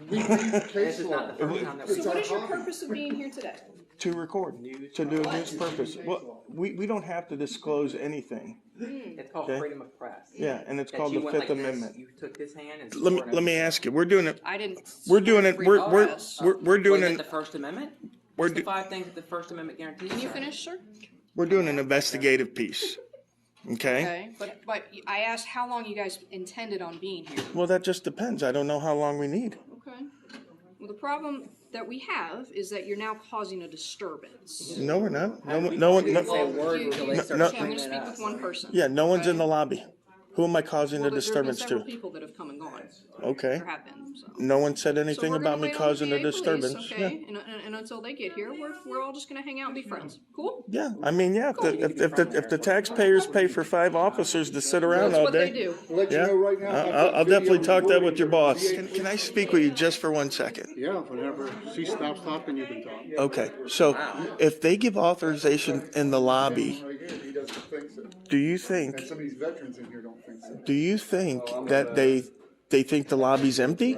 We read case This is law. not the first time that we. So what is your purpose of being here today? To record, to do news purpose. Well, we don't have to disclose anything. It's called Okay. freedom of press. Yeah, and it's That called you the went Fifth like this, Amendment. You took this hand and. Let me ask you. We're doing it. I didn't. We're doing it. We're doing Was it it. the First Amendment? We're What's the do- 5 things that the First Amendment guarantees? Can you sir? finish, sir? We're doing an investigative piece. Okay? Okay, but I asked how long you guys intended on being here. Well, that just depends. I don't know how long we need. Okay. Well, the problem that we have is that you're now causing a disturbance. No, we're not. No one. Say a No, word until they start no- Okay, I'm gonna screaming speak at with us. one person. yeah, no one's in the lobby. Who am I causing Well, the there's been disturbance several to? people that have come and gone. Okay. There have been, so. No one said So anything we're about gonna me wait on causing a VA police, disturbance. okay? And until they get here, we're all just gonna hang out and be friends. Cool? Yeah, I mean, yeah. If the taxpayers pay for 5 officers to sit around That's all what they day, do. Let you yeah, know right now. I've got I'll definitely video talk that with your boss. recording. Can I speak with you just for 1 second? Yeah, whenever she stops talking, you can talk. Okay, so if they give authorization in the lobby, Right here, he doesn't think so. do you And think some of these veterans in here don't think so. that they think the lobby's empty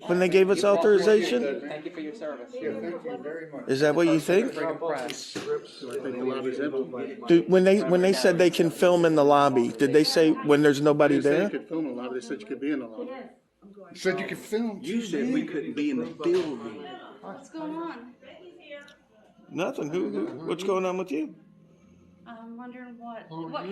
when they gave us authorization? Thank you for your service. Yeah, thank you very much. Is that what you think? Freedom of press. I think the lobby's empty. When they said they can film in the lobby, did they say when there's nobody They said you there? could film in the lobby, they said you could be in the lobby. You said you could film. You said we couldn't be in the building. What's going on? Nothing. What's going on with you? I'm wondering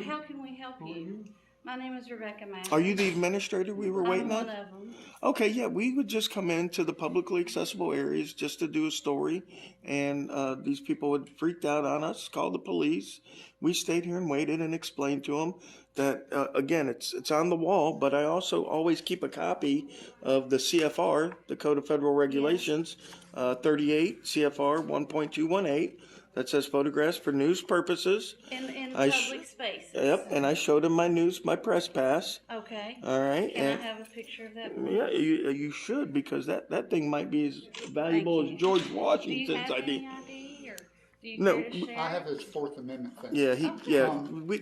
how can we help you? My name is Rebecca Mack. Are you the administrator we were waiting I'm one on? of them. Okay, yeah, we would just come into the publicly accessible areas just to do a story, and these people had freaked out on us, called the police. We stayed here and waited and explained to them that, again, it's on the wall, but I also always keep a copy of the CFR, the Code of Federal Regulations, 38 CFR 1.218, that says photographs for news purposes. In I public spaces. Yep, and I showed him my press pass. Okay. All right. Can and I have a picture of that? yeah, you should, because that thing might be as valuable as George Do you Washington's have ID. any ID or do you No, care to share? I have his Fourth Amendment thing. Yeah,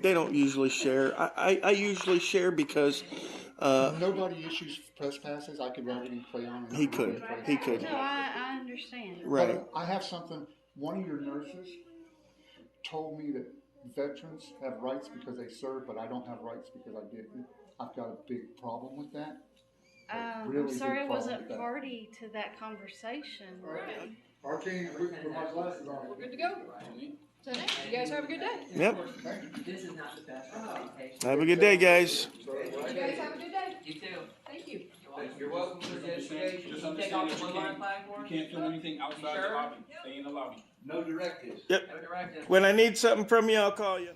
they don't usually share. I usually share because Nobody issues press passes. I could write any play on it. he could. No, I understand. Right. But I have something. One of your nurses told me that veterans have rights because they served, but I don't have rights because I didn't. I've got a big problem with that. I'm sorry I wasn't party to that conversation. Arcane, with my glasses on. We're good to go. Today, you guys have a good day. Yep. This is not the best representation. Have a good day, guys. You guys have a good day. You too. Thank you. You're welcome for the education. Just Can you take off understand the that one line flag for us? you can't film anything outside the Sure? lobby. Stay in the lobby. No directives. Yep. No directive. When I need something from you, I'll call you.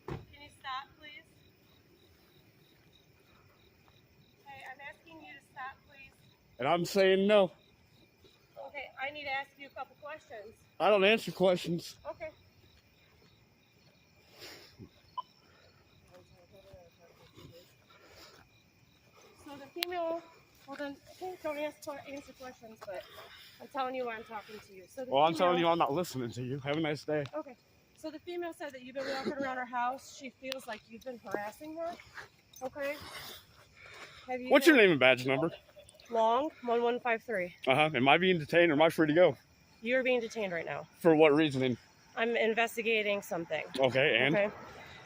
Can you stop, please? Hey, I'm asking you to stop, please. And I'm saying no. Okay, I need to ask you a couple questions. I don't answer questions. Okay. So the female, well then, okay, don't answer questions, but I'm telling you why I'm talking to you. So the Well, I'm telling you, female- I'm not listening to you. Have a nice day. Okay. So the female said that you've been walking around her house. She feels like you've been harassing her. Okay. Have you What's your name and badge number? Long 1153. Am I being detained or am I free to go? You're being detained right now. For what reasoning? I'm investigating something. Okay, and? Okay.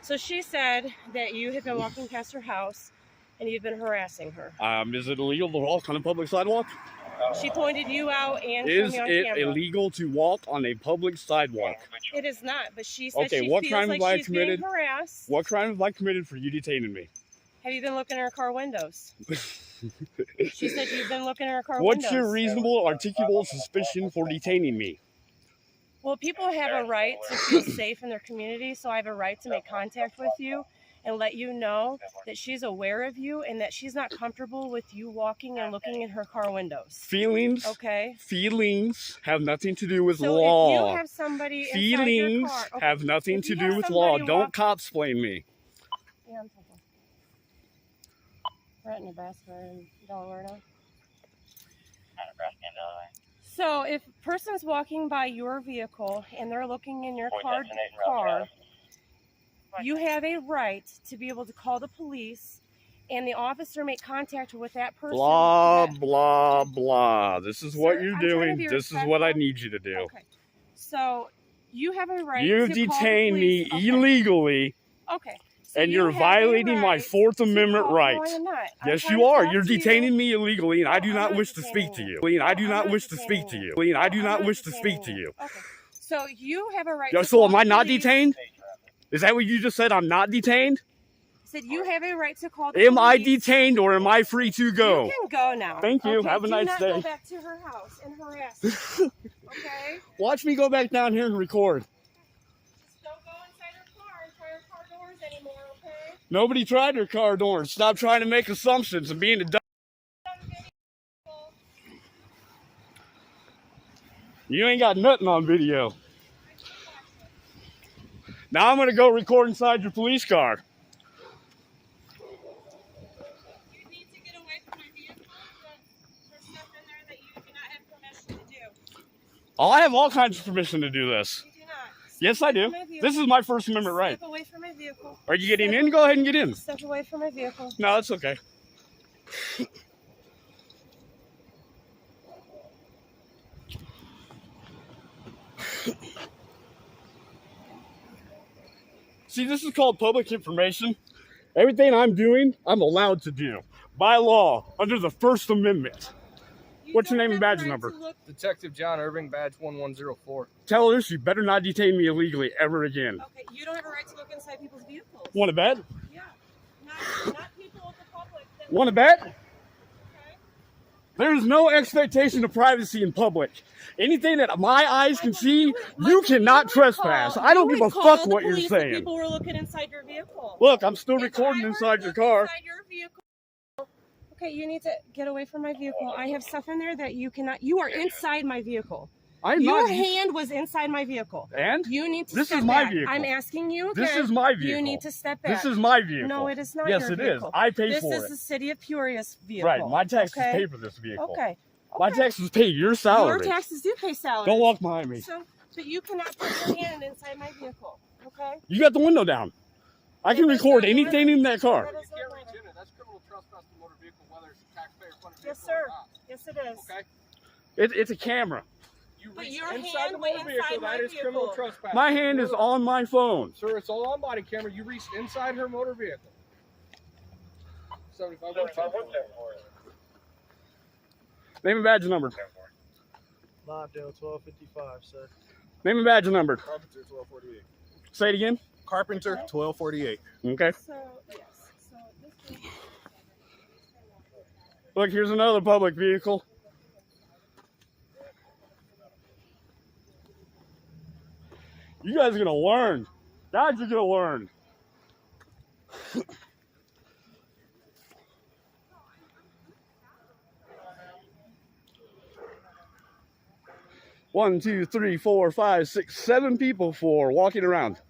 So she said that you had been walking past her house and you've been harassing her. Is it illegal to walk on a public sidewalk? She pointed you out and Is showed me on it camera. illegal to walk on a public sidewalk? It is not, but she said Okay, she what feels crime like have I she's committed? being harassed. What crime have I committed for you detaining me? Have you been looking in her car windows? She said you've been looking in her car What's windows. your reasonable articulable suspicion for detaining me? Well, people have a right to feel safe in their community, so I have a right to make contact with you and let you know that she's aware of you and that she's not comfortable with you walking and looking in her car windows. Feelings. Okay. Feelings have nothing to do with So law. if you have somebody inside your Feelings car, okay, have nothing if to you do have with law. somebody Don't cop-splain me. Yeah, I'm talking. We're at Nebraska and Delaware now. So if a person's walking by your vehicle and they're looking in your car, you have a right to be able to call the police and the officer make contact with that person. Blah, blah, blah. This is what you're I'm trying to doing. be This is what I need you to do. Okay. So you have a right You to call the detained me police. illegally. Okay. So And you you're have a violating my right Fourth to Amendment call- right. No, I am not. I'm Yes, trying you to are. talk You're to you. detaining me illegally, and I do I'm not not wish to speak to detaining you. I do I'm not not wish to speak to detaining you. I do I'm not not wish to speak to detaining you. Okay. So you have a right Yo, to so call am the I not police. detained? Is that what you just said? I'm not detained? Said you have a right to call the Am I police. detained or am I free to go? You can go now. Thank you. Okay, Have a do nice not day. go back to her house and harass her. Okay? Watch me go back down here and record. Just don't go inside her car and try her car doors anymore, okay? Nobody tried her car doors. Stop trying to make assumptions and being a dumb. You ain't got nothing on video. Now I'm going to go record inside your police car. You need to get away from my vehicle. There's stuff in there that you do not have permission to do. Oh, I have all kinds of permission to do this. You do not. Yes, I do. This is my First Amendment right. Step away from my vehicle. Are you getting in? Go ahead and get in. Step away from my vehicle. No, it's okay. See, this is called public information. Everything I'm doing, I'm allowed to do by law under the First Amendment. What's your name and badge number? Detective John Irving, badge 1104. Tell her she better not detain me illegally ever again. Okay, you don't have a right to look inside people's vehicles. Want to bet? Yeah. Not people of the public. Want to bet? There is no expectation of privacy in public. Anything that my eyes can see, you cannot trespass. I don't give a fuck what you're saying. People were looking inside your vehicle. Look, I'm still recording inside your car. Inside your vehicle. Okay, you need to get away from my vehicle. I have stuff in there that you cannot. You are inside my vehicle. Your hand was inside my vehicle. And? You need to This step is my back. vehicle. I'm asking you again. This is my vehicle. You need to step back. This is my vehicle. No, it is not yes, your it vehicle. is. I pay this for it. is the city of Peoria's vehicle. Right, my taxes okay? pay for this vehicle. Okay. My taxes pay your salary. Your taxes do pay salary. Don't walk behind me. So, but you cannot put your hand inside my vehicle, okay? You got the window down. I can record anything in that car. That is not right. That's criminal trespass to motor vehicle, whether it's a taxpayer funded Yes, vehicle or sir. not. Yes, it is. Okay? It's a camera. You But reach your inside hand the went motor inside vehicle, my that is criminal vehicle. trespass. My hand is on my phone. Sir, it's all on body camera. You reached inside her motor vehicle. 75 Name and badge number. Lawndale 1255, sir. Name and badge number. Carpenter 1248. Say it again. Carpenter 1248. Okay. So, yes. So this is... Look, here's another public vehicle. You guys are gonna learn. Guys are gonna learn. One, two, three, 4, 5, 6, 7 people for walking around.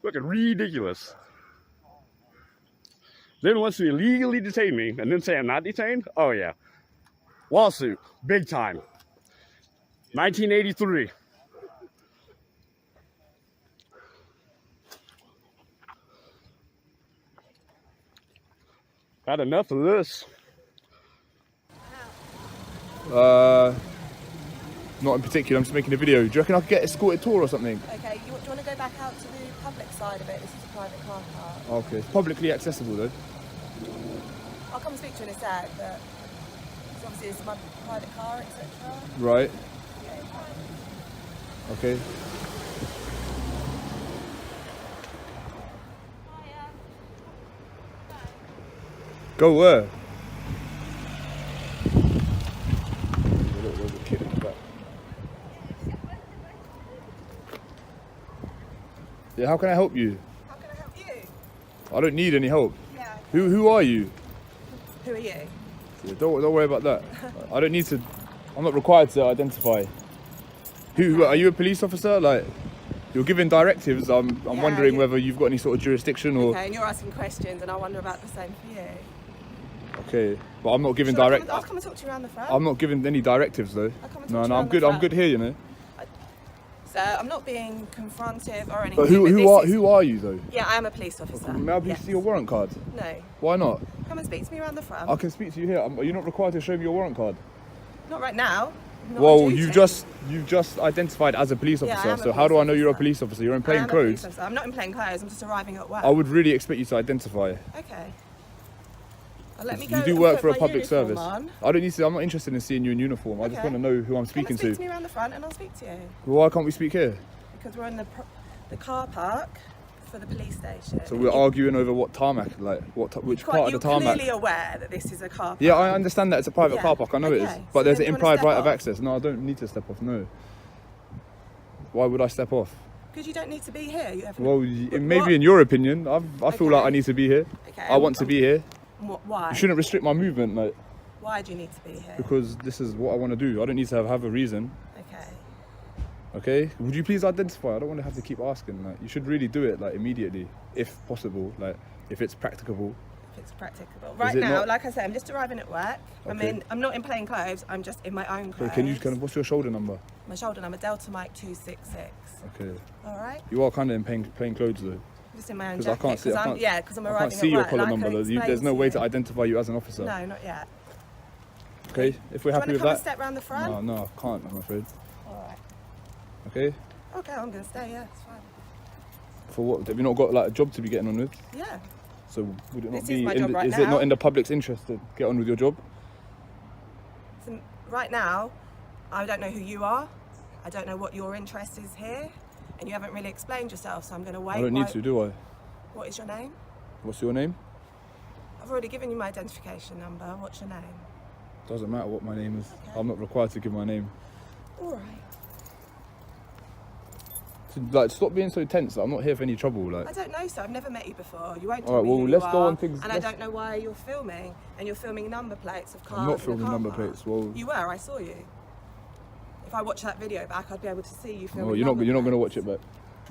Looking ridiculous. Then wants to illegally detain me and then say I'm not detained? Oh yeah. Lawsuit, big time. 1983. Had enough of this. Not in particular, I'm just making a video. Do you reckon I could get escorted tour or something? Okay, do you want to go back out to the public side of it? This is a private car park. Okay, it's publicly accessible though. I'll come speak to you in a sec, but it's obviously it's my private car, etc. Right. Okay. Go where? Yeah, how can I help you? How can I help you? I don't need any help. Yeah. Who are you? Who are you? Yeah, don't worry about that. I don't need to. I'm not required to identify. Who are you? A police officer? Like, you're giving directives. I'm wondering whether you've got any sort of jurisdiction or. Okay, and you're asking questions, and I wonder about the same for you. Okay, but I'm not giving I'll direct. come and talk to you around the front. I'm not giving any directives though. No, I'm good. I'm good here, you know. So I'm not being confrontive or anything. But who are you though? Yeah, I am a police officer. May I please see your warrant card? No. Why not? Come and speak to me around the front. I can speak to you here. Are you not required to show me your warrant card? Not right now. Not Well, on duty. you've just identified as a police Yeah, I officer. am a So how do I know you're a police officer? You're in I plain am a police clothes. officer. I'm not in plain clothes. I'm just arriving at work. I would really expect you to identify. Okay. Well, let me go. You do and work put for a my public uniform service. on. I don't need to. I'm not interested in seeing you in uniform. I just Okay. want to know who I'm speaking Come and speak to. to me around the front, and I'll speak to you. Why can't we speak here? Because we're in the car park for the police station. So we're arguing over what tarmac, like which part of the tarmac. You're clearly aware that this is a car park. Yeah, I understand that it's a private Yeah. car park. I know it is, Okay, but so there's then an you wanna implied step right of off? access. No, I don't need to step off. No. Why would I step off? Because you don't need to be here. You have Well, maybe in your opinion, I feel like I need to be here. Okay, I want to be here. Why? You shouldn't restrict my movement, like, Why do you need to be here? because this is what I want to do. I don't need to have a reason. Okay. Okay, would you please identify? I don't want to have to keep asking. Like, you should really do it like immediately, if possible. Like, if it's practicable. If it's practicable. Right it now, not? like I said, I'm just arriving at work. Okay. I'm not in plain clothes. I'm just in my own So clothes. what's your shoulder number? My shoulder number, Delta Mike 266. Okay. All right. You are kind of in plain clothes though. I'm just in my own Because I jacket. can't see. I'm arriving I can't see at your work. collar Like I number though. explained There's no to way you. to identify you as an officer. No, not yet. Okay, if we're Do you happy wanna with come and that. step round the front? No, I can't. I'm afraid. All right. Okay. Okay, I'm gonna stay. Yeah, it's fine. For what? Have you not got like a job to be getting on with? Yeah. So would it not This be? is my job right is it now. not in the public's interest to get on with your job? So right now, I don't know who you are. I don't know what your interest is here, and you haven't really explained yourself. So I'm gonna wait. I don't need to, do I? What is your name? What's your name? I've already given you my identification number. What's your name? Doesn't matter what my name is. I'm not required to give my name. All right. So, like, stop being so tense. I'm not here for any trouble. Like, I don't know, so I've never met you before. You won't All tell right, me well, who let's you go are, on things- And I let's- don't know why you're filming, and you're filming number plates of cars. I'm not in the filming car number park. plates. Well, You were. I saw you. If I watch that video back, I'd be able to see you filming. well, you're not number going to plates. watch it back.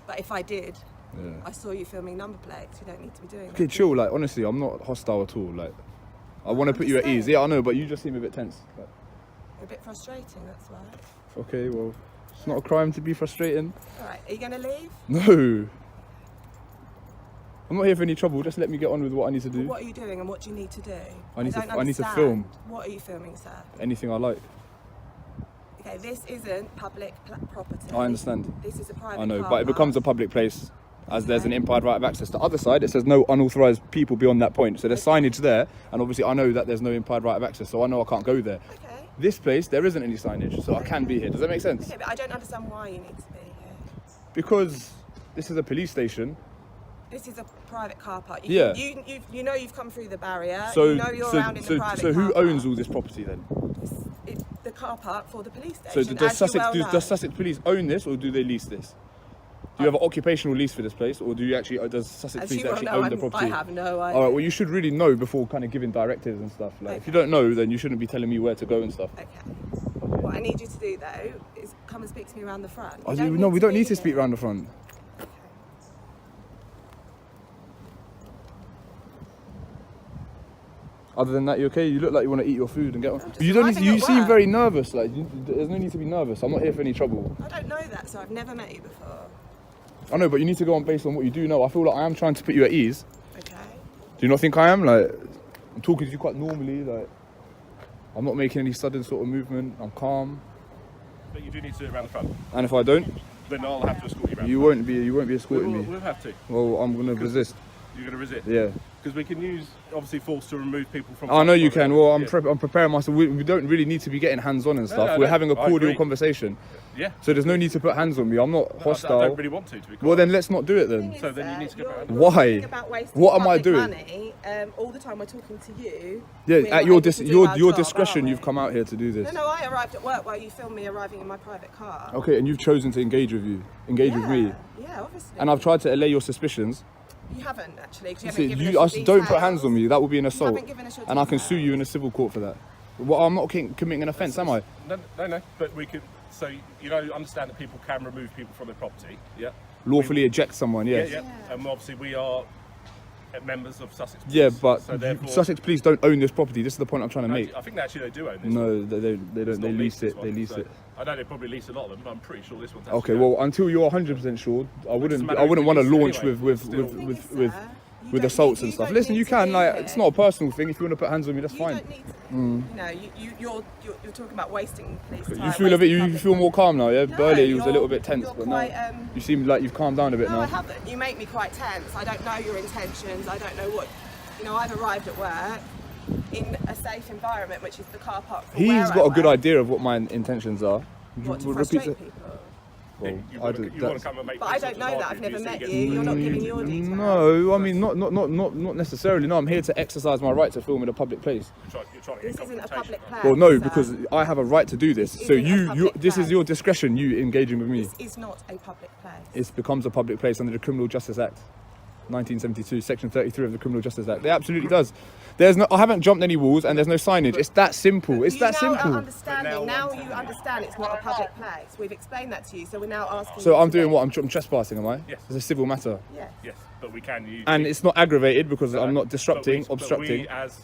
But if I did, Yeah. I saw you filming number plates. You don't need to be doing Okay, that. chill. Like, honestly, I'm not hostile at all. Like, I want to put you at ease. Yeah, I know, but you just seem a bit tense. Like, You're a bit frustrating. That's why. okay, well, it's not a crime to be frustrating. All right. Are you going to leave? No. I'm not here for any trouble. Just let me get on with what I need to do. What are you doing, and what do you need to do? I need to don't film. understand. What are you filming, sir? Anything I like. Okay, this isn't public property. I understand. This is a private I know, car but it park. becomes a public place as there's an implied right of access. The other side, it says no unauthorised people beyond that point. So there's signage there, and obviously I know that there's no implied right of access, so I know I can't go there. Okay. This place, there isn't any signage, so I can be here. Does that make sense? Okay, but I don't understand why you need to be here. Because this is a police station. This is a private car park. Yeah. You know you've come through the barrier. So, you know you're around in the private so who car owns all this property then? It's the car park for the police So station. does as you Sussex, well know. does Sussex Police own this, or do they lease this? Do you have an occupational lease for this place, or do you actually? Does Sussex As Police you well actually know, own the property? I have no idea. All right. Well, you should really know before kind of giving directives and stuff. Like, if you don't know, then you shouldn't be telling me where to go and stuff. Okay. What I need you to do though is come and speak to me around the front. No, You we don't be need to here. speak around the front. Other than that, you okay? You look like you want to eat your food and get on. You don't need to, arriving you at seem work. very nervous. Like, there's no need to be nervous. I'm not here for any trouble. I don't know that, so I've never met you before. I know, but you need to go on based on what you do know. I feel like I am trying to put you at ease. Okay. Do you not think I am? Like, I'm talking to you quite normally. Like, I'm not making any sudden sort of movement. I'm calm. But you do need to do it around the front. And if I don't, Then I'll have to escort you around. you won't be escorting me. We'll have to. Well, I'm gonna resist. You're going to resist? Yeah. Because we can use, obviously, force to remove people from... I know you can. Well, I'm preparing myself. We don't really need to be getting hands-on and stuff. We're having a cordial conversation. Yeah. So there's no need to put hands on me. I'm not hostile. I don't really want to be quite Well, then let's not do it then. So then you need to go back. Why? What am I doing? Money, all the time we're talking to you. Yeah, we're at not able to do your our job, discretion, are we? you've come out here to do this. No, I arrived at work while you filmed me arriving in my private car. Okay, and you've chosen to engage with me. Yeah, obviously. And I've tried to allay your suspicions. You haven't actually. 'Cause you See, haven't given us your don't put details. hands on me. That would be an assault, haven't given us your and I can sue you in a civil court for that. Well, I'm not committing an offence, am I? No. But we could... So, you know, understand that people can remove people from their property. Yeah. Lawfully eject someone, yes. Yeah. And obviously we are members of Sussex Police. Yeah, but so therefore, Sussex Police don't own this property. This is the point I'm trying to make. I think actually they do own this. No, they don't. They lease it. They lease it. I know they probably lease a lot of them, but I'm pretty sure this one's Okay, well, until you're 100% sure, I wouldn't want to launch with assaults and stuff. Listen, you can, like, it's not a personal thing. If you want to put hands on me, that's fine. You know, you're talking about wasting police time. You feel a bit. You feel more calm now, yeah. No, Earlier you was a little bit tense, but quite, now you seem like you've calmed down a bit No, now. I haven't. You make me quite tense. I don't know your intentions. I don't know what. You know, I've arrived at work in a safe environment, which is the car park. He's got a good idea of what my intentions are. What, to frustrate people? Well, you want to come and make But I don't know that. I've never met you. You're not giving your details. No, I mean not necessarily. No, I'm here to exercise my right to film in a public place. This isn't a public place. Well, no, because I have a right to do this. So this is your discretion. You engaging with me. This is not a public place. It becomes a public place under the Criminal Justice Act, 1972, Section 33 of the Criminal Justice Act. It absolutely does. I haven't jumped any walls, and there's no signage. It's that simple. It's that simple. Now you understand it's not a public place. We've explained that to you, so we're now asking. So I'm doing what? I'm trespassing, am I? Yes. It's a civil matter. Yes, but we can use. And it's not aggravated because I'm not disrupting, obstructing. But we, as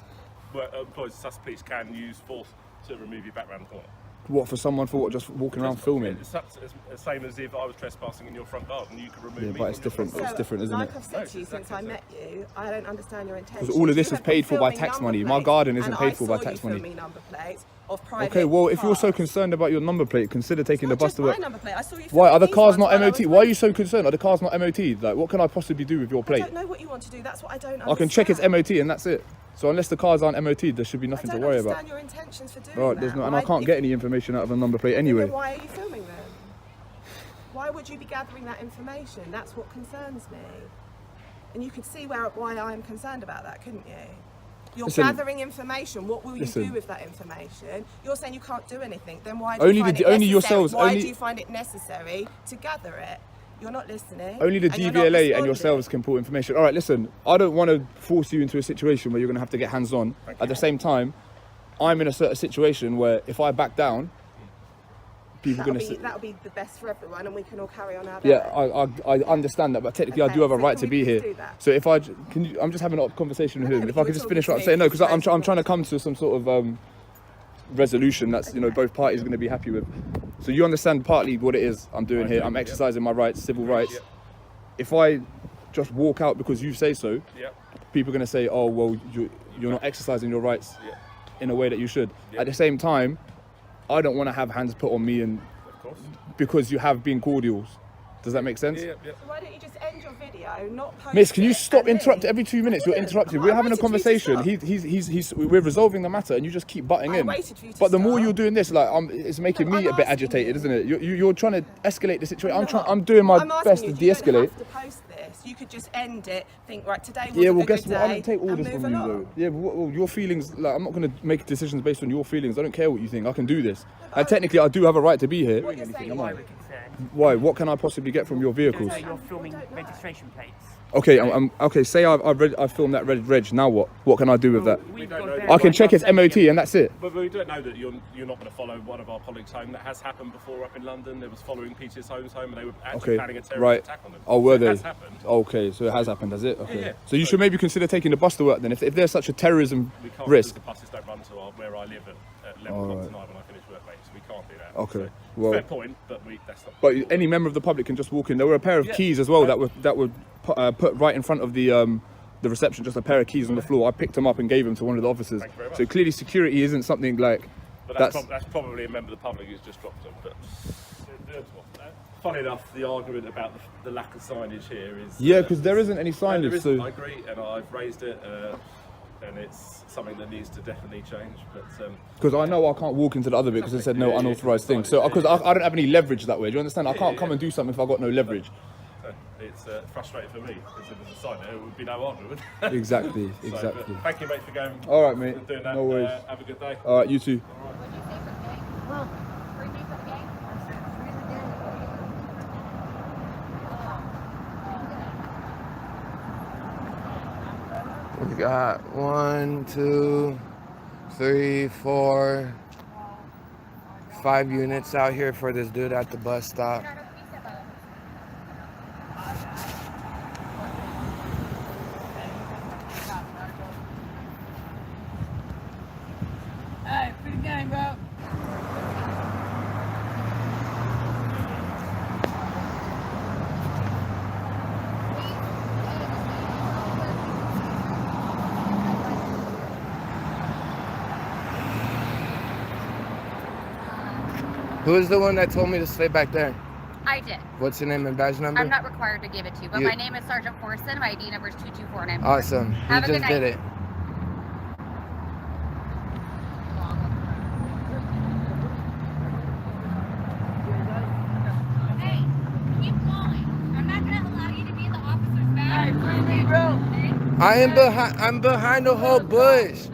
employees of Sussex Police, can use force to remove you back round the corner. What, for someone for what, just walking around filming? It's the same as if I was trespassing in your front garden. You could remove me. Yeah, but it's different. It's different, isn't it? Like I've said to you since I met you, I don't understand your intentions. Because all of this is paid for by tax money. My garden isn't paid for by tax money. Okay, well, if you're so concerned about your number plate, consider taking the bus to work. Why are the cars not MOT? Why are you so concerned? Are the cars not MOT? Like, what can I possibly do with your plate? I don't know what you want to do. That's what I don't understand. I can check it's MOT and that's it. So unless the cars aren't MOT, there should be nothing to worry about. I don't understand your intentions for doing Right, there's that. no, and I can't get any information out of a number plate anyway. Then why are you filming them? Why would you be gathering that information? That's what concerns me. And you could see why I'm concerned about that, couldn't you? You're gathering information. What will you do with that information? You're saying you can't do anything. Then why do you find it necessary? Why do you find it necessary to gather it? You're not listening. Only the DVLA and yourselves can pull information. All right, listen, I don't want to force you into a situation where you're going to have to get hands-on. At the same time, I'm in a certain situation where if I back down, people are going to... That'll be the best for everyone and we can all carry on our day. Yeah, I understand that, but technically I do have a right to be here. So if I'm just having a conversation with him. If I could just finish what I'm saying, no, because I'm trying to come to some sort of resolution that's, you know, both parties are going to be happy with. So you understand partly what it is I'm doing here. I'm exercising my rights, civil rights. If I just walk out because you say so, people are going to say, oh, well, you're not exercising your rights in a way that you should. At the same time, I don't want to have hands put on me and because you have been cordials. Does that make sense? Why don't you just end your video, not post Miss, can you stop interrupting every 2 minutes? You're interrupting. We're having a conversation. We're resolving the matter, and you just keep butting in. But the more you're doing this, like, it's making me a bit agitated, isn't it? You're trying to escalate the situation. I'm doing my best to de-escalate. You don't have to post this. You could just end it. Think, right, today was yeah, well, a good guess what? I don't take orders from you, though. Yeah, but your feelings. Like, I'm not going to make decisions based on your feelings. I don't care what you think. I can do this. And technically, I do have a right to be here. Why? What can I possibly get from your vehicles? You're filming registration plates. Okay, okay. Say I filmed that red reg. Now what? What can I do with that? I can check its MOT and that's it. But we don't know that you're not going to follow one of our colleagues home. That has happened before up in London. There was following Peter's home, and they were actually planning a terrorist attack on them. Oh, were they? It has happened. Okay, so it has happened, has it? Okay. Yeah. So you should maybe consider taking the bus to work then. If there's such a terrorism risk. The buses don't run to where I live at 11 o'clock tonight when I finish work late, so we can't do that. Okay. So, well, fair point, but that's not. But any member of the public can just walk in. There were a pair of keys as well that were put right in front of the reception. Just a pair of keys on the floor. I picked them up and gave them to one of the officers. So clearly, security isn't something like But that's probably a member of the public who's just dropped them. But funny enough, the argument about the lack of signage here is... Yeah, because there isn't any signage. So I agree, and I've raised it, and it's something that needs to definitely change. But because I know I can't walk into the other bit because it said no unauthorized thing. So because I don't have any leverage that way. Do you understand? I can't come and do something if I got no leverage. It's frustrating for me because if there's a sign there, it would be no argument. Exactly. So, thank you, mate, for going. All right, mate. Doing that. No worries. Have a good day. All right, you too. We got 1, 2, 3, 4, 5 units out here for this dude at the bus stop. Hey, pretty game, bro. Who is the one that told me to stay back there? I did. What's your name and badge number? I'm not required to give it to you, but my name is Sergeant Forson. My ID number is 2249. Awesome. Have a You good just night. did it. Hey, keep going. I'm not going to allow you to be in the officer's bag. Hey, free me, bro. I'm behind the whole bush.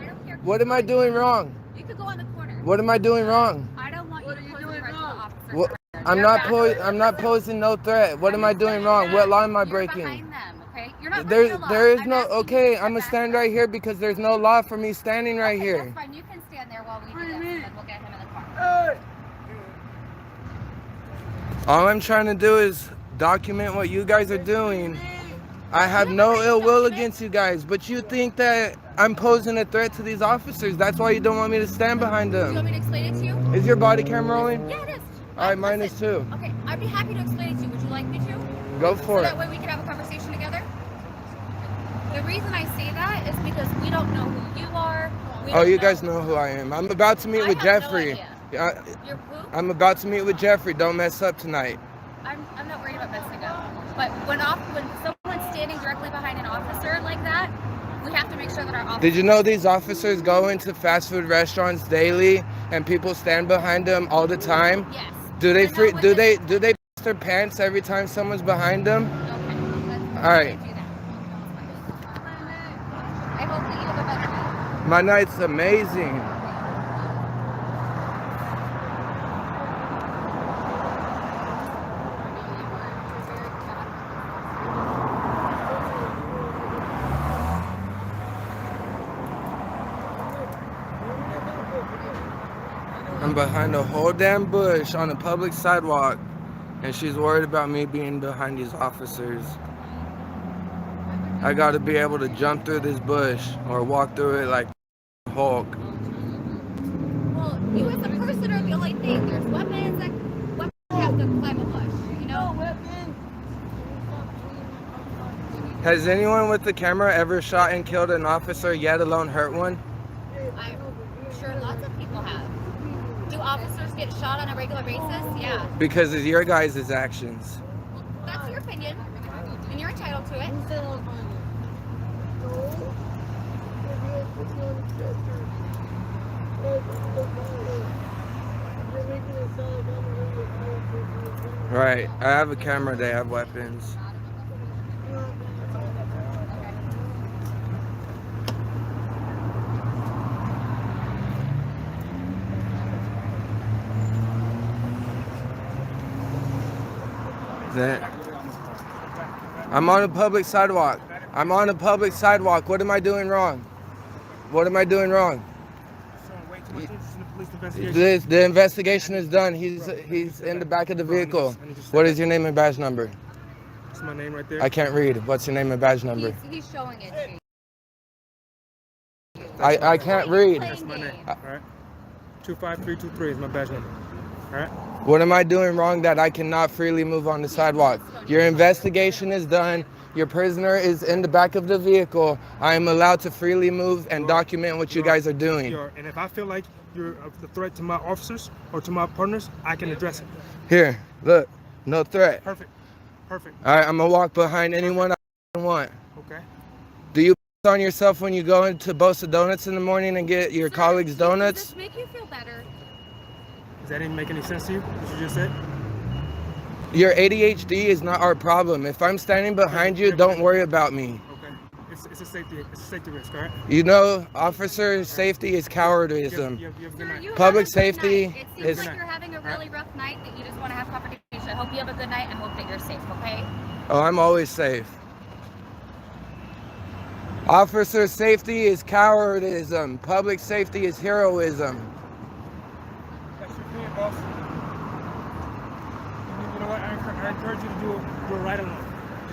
What am I doing wrong? You could go on the corner. What am I doing wrong? I don't want you to pose the rest of the officers. What? I'm not posing no threat. What am I doing wrong? What law am I breaking? Behind them, okay? You're not There breaking the law. is no. Okay, I'm gonna stand right here because there's no law for me standing right here. That's fine. You can stand there while we do this, and then we'll get him in the car. All I'm trying to do is document what you guys are doing. I have no ill will against you guys, but you think that I'm posing a threat to these officers. That's why you don't want me to stand behind them. Do you want me to explain it to you? Is your body cam rolling? Yeah, it is. All right, mine is too. Okay, I'd be happy to explain it to you. Would you like me to? Go for So it. that way we can have a conversation together? The reason I say that is because we don't know who you are. Oh, you guys know who I am. I'm about to meet with Jeffrey. You're who? I'm about to meet with Jeffrey. Don't mess up tonight. I'm not worried about messing up. But when someone's standing directly behind an officer like that, we have to make sure that our officers... Did you know these officers go into fast food restaurants daily and people stand behind them all the time? Yes. Do they pass their pants every time someone's behind them? Okay. All right. I hope that you have a better night. My night's amazing. I'm behind a whole damn bush on a public sidewalk, and she's worried about me being behind these officers. I gotta be able to jump through this bush or walk through it like Hulk. Well, you as a person are the only thing. There's weapons that have to climb a bush, you know? Has anyone with the camera ever shot and killed an officer, yet alone hurt one? I'm sure lots of people have. Do officers get shot on a regular basis? Yeah. Because of your guys' actions. That's your opinion, and you're entitled to it. Right, I have a camera, they have weapons. I'm on a public sidewalk. I'm on a public sidewalk. What am I doing wrong? What am I doing wrong? The investigation is done. He's in the back of the vehicle. What is your name and badge number? That's my name right there. I can't read. What's your name and badge number? He's showing it to you. I can't read. That's my name. All right. 25323 is my badge number. All right. What am I doing wrong that I cannot freely move on the sidewalk? Your investigation is done. Your prisoner is in the back of the vehicle. I am allowed to freely move and document what you guys are doing. And if I feel like you're a threat to my officers or to my partners, I can address it. Here, look, no threat. Perfect. Perfect. All right, I'm gonna walk behind anyone I want. Okay. Do you on yourself when you go into Bosa Donuts in the morning and get your colleagues donuts? Does this make you feel better? Does that even make any sense to you, what you just said? Your ADHD is not our problem. If I'm standing behind you, don't worry about me. Okay. It's a safety risk, all right? You know, officer safety is cowardism. Public safety It seems like you're having a really rough night that you just want to have confrontation. I hope you have a good night. I hope that you're safe, okay? Oh, I'm always safe. Officer safety is cowardism. Public safety is heroism. That's your opinion, boss. You know what? I encourage you to do a ride along.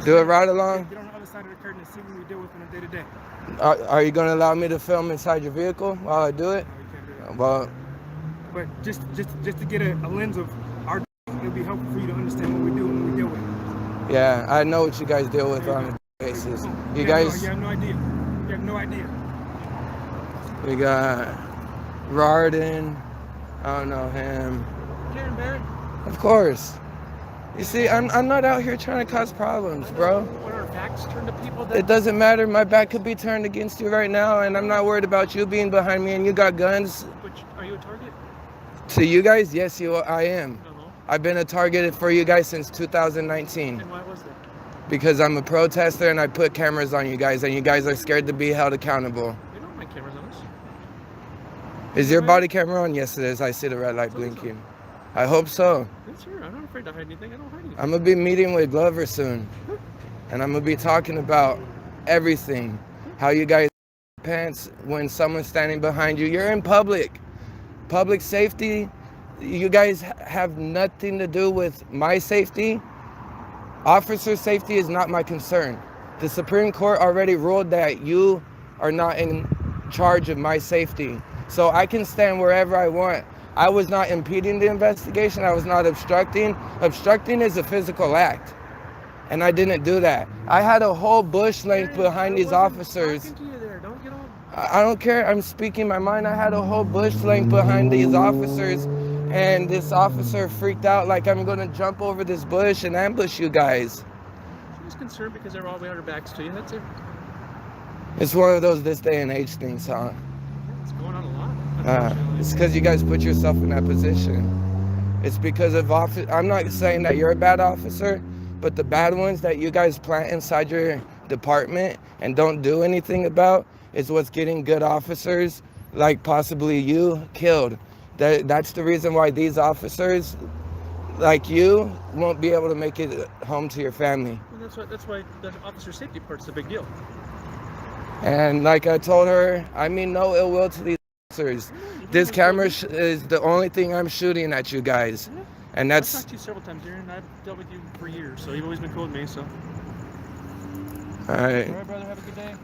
Do a ride along? Get on the other side of the curtain and see what we deal with on a day-to-day. Are you going to allow me to film inside your vehicle while I do it? No, you can't do that. Well, but just to get a lens of our, it'll be helpful for you to understand what we do and what we deal with. yeah, I know what you guys deal with on a daily basis. You guys, you have no idea. You have no idea. we got Rardon. I don't know him. Karen Barrett. Of course. You see, I'm not out here trying to cause problems, bro. When our backs turn to people that... It doesn't matter. My back could be turned against you right now, and I'm not worried about you being behind me and you got guns. But are you a target? To you guys, yes, I am. I've been a target for you guys since 2019. And why was that? Because I'm a protester and I put cameras on you guys, and you guys are scared to be held accountable. You don't have cameras on us. Is your body camera on? Yes, it is. I see the red light blinking. I hope so. That's sure. I'm not afraid to hide anything. I don't hide anything. I'm going to be meeting with Glover soon. And I'm going to be talking about everything. How you guys pants when someone's standing behind you. You're in public. Public safety, you guys have nothing to do with my safety. Officer safety is not my concern. The Supreme Court already ruled that you are not in charge of my safety. So I can stand wherever I want. I was not impeding the investigation. I was not obstructing. Obstructing is a physical act. And I didn't do that. I had a whole bush length behind these officers. I don't care. I'm speaking my mind. I had a whole bush length behind these officers. And this officer freaked out like I'm going to jump over this bush and ambush you guys. I'm just concerned because they're all behind our backs to you. That's it. It's one of those this day and age things, huh? It's going on a lot. It's because you guys put yourself in that position. It's because of I'm not saying that you're a bad officer, but the bad ones that you guys plant inside your department and don't do anything about is what's getting good officers, like possibly you, killed. That's the reason why these officers, like you, won't be able to make it home to your family. And that's why the officer safety part's a big deal. And like I told her, I mean no ill will to these officers. This camera is the only thing I'm shooting at you guys. And I've that's... talked to you several times, Darren. I've dealt with you for years, so you've always been cool with me, so. All right. All right, brother, have a good day.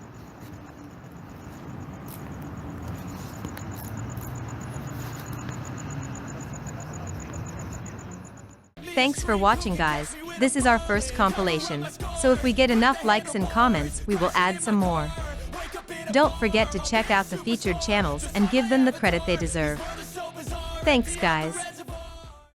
Thanks for watching, guys. This is our first compilation, so if we get enough likes and comments, we will add some more. Don't forget to check out the featured channels and give them the credit they deserve. Thanks, guys.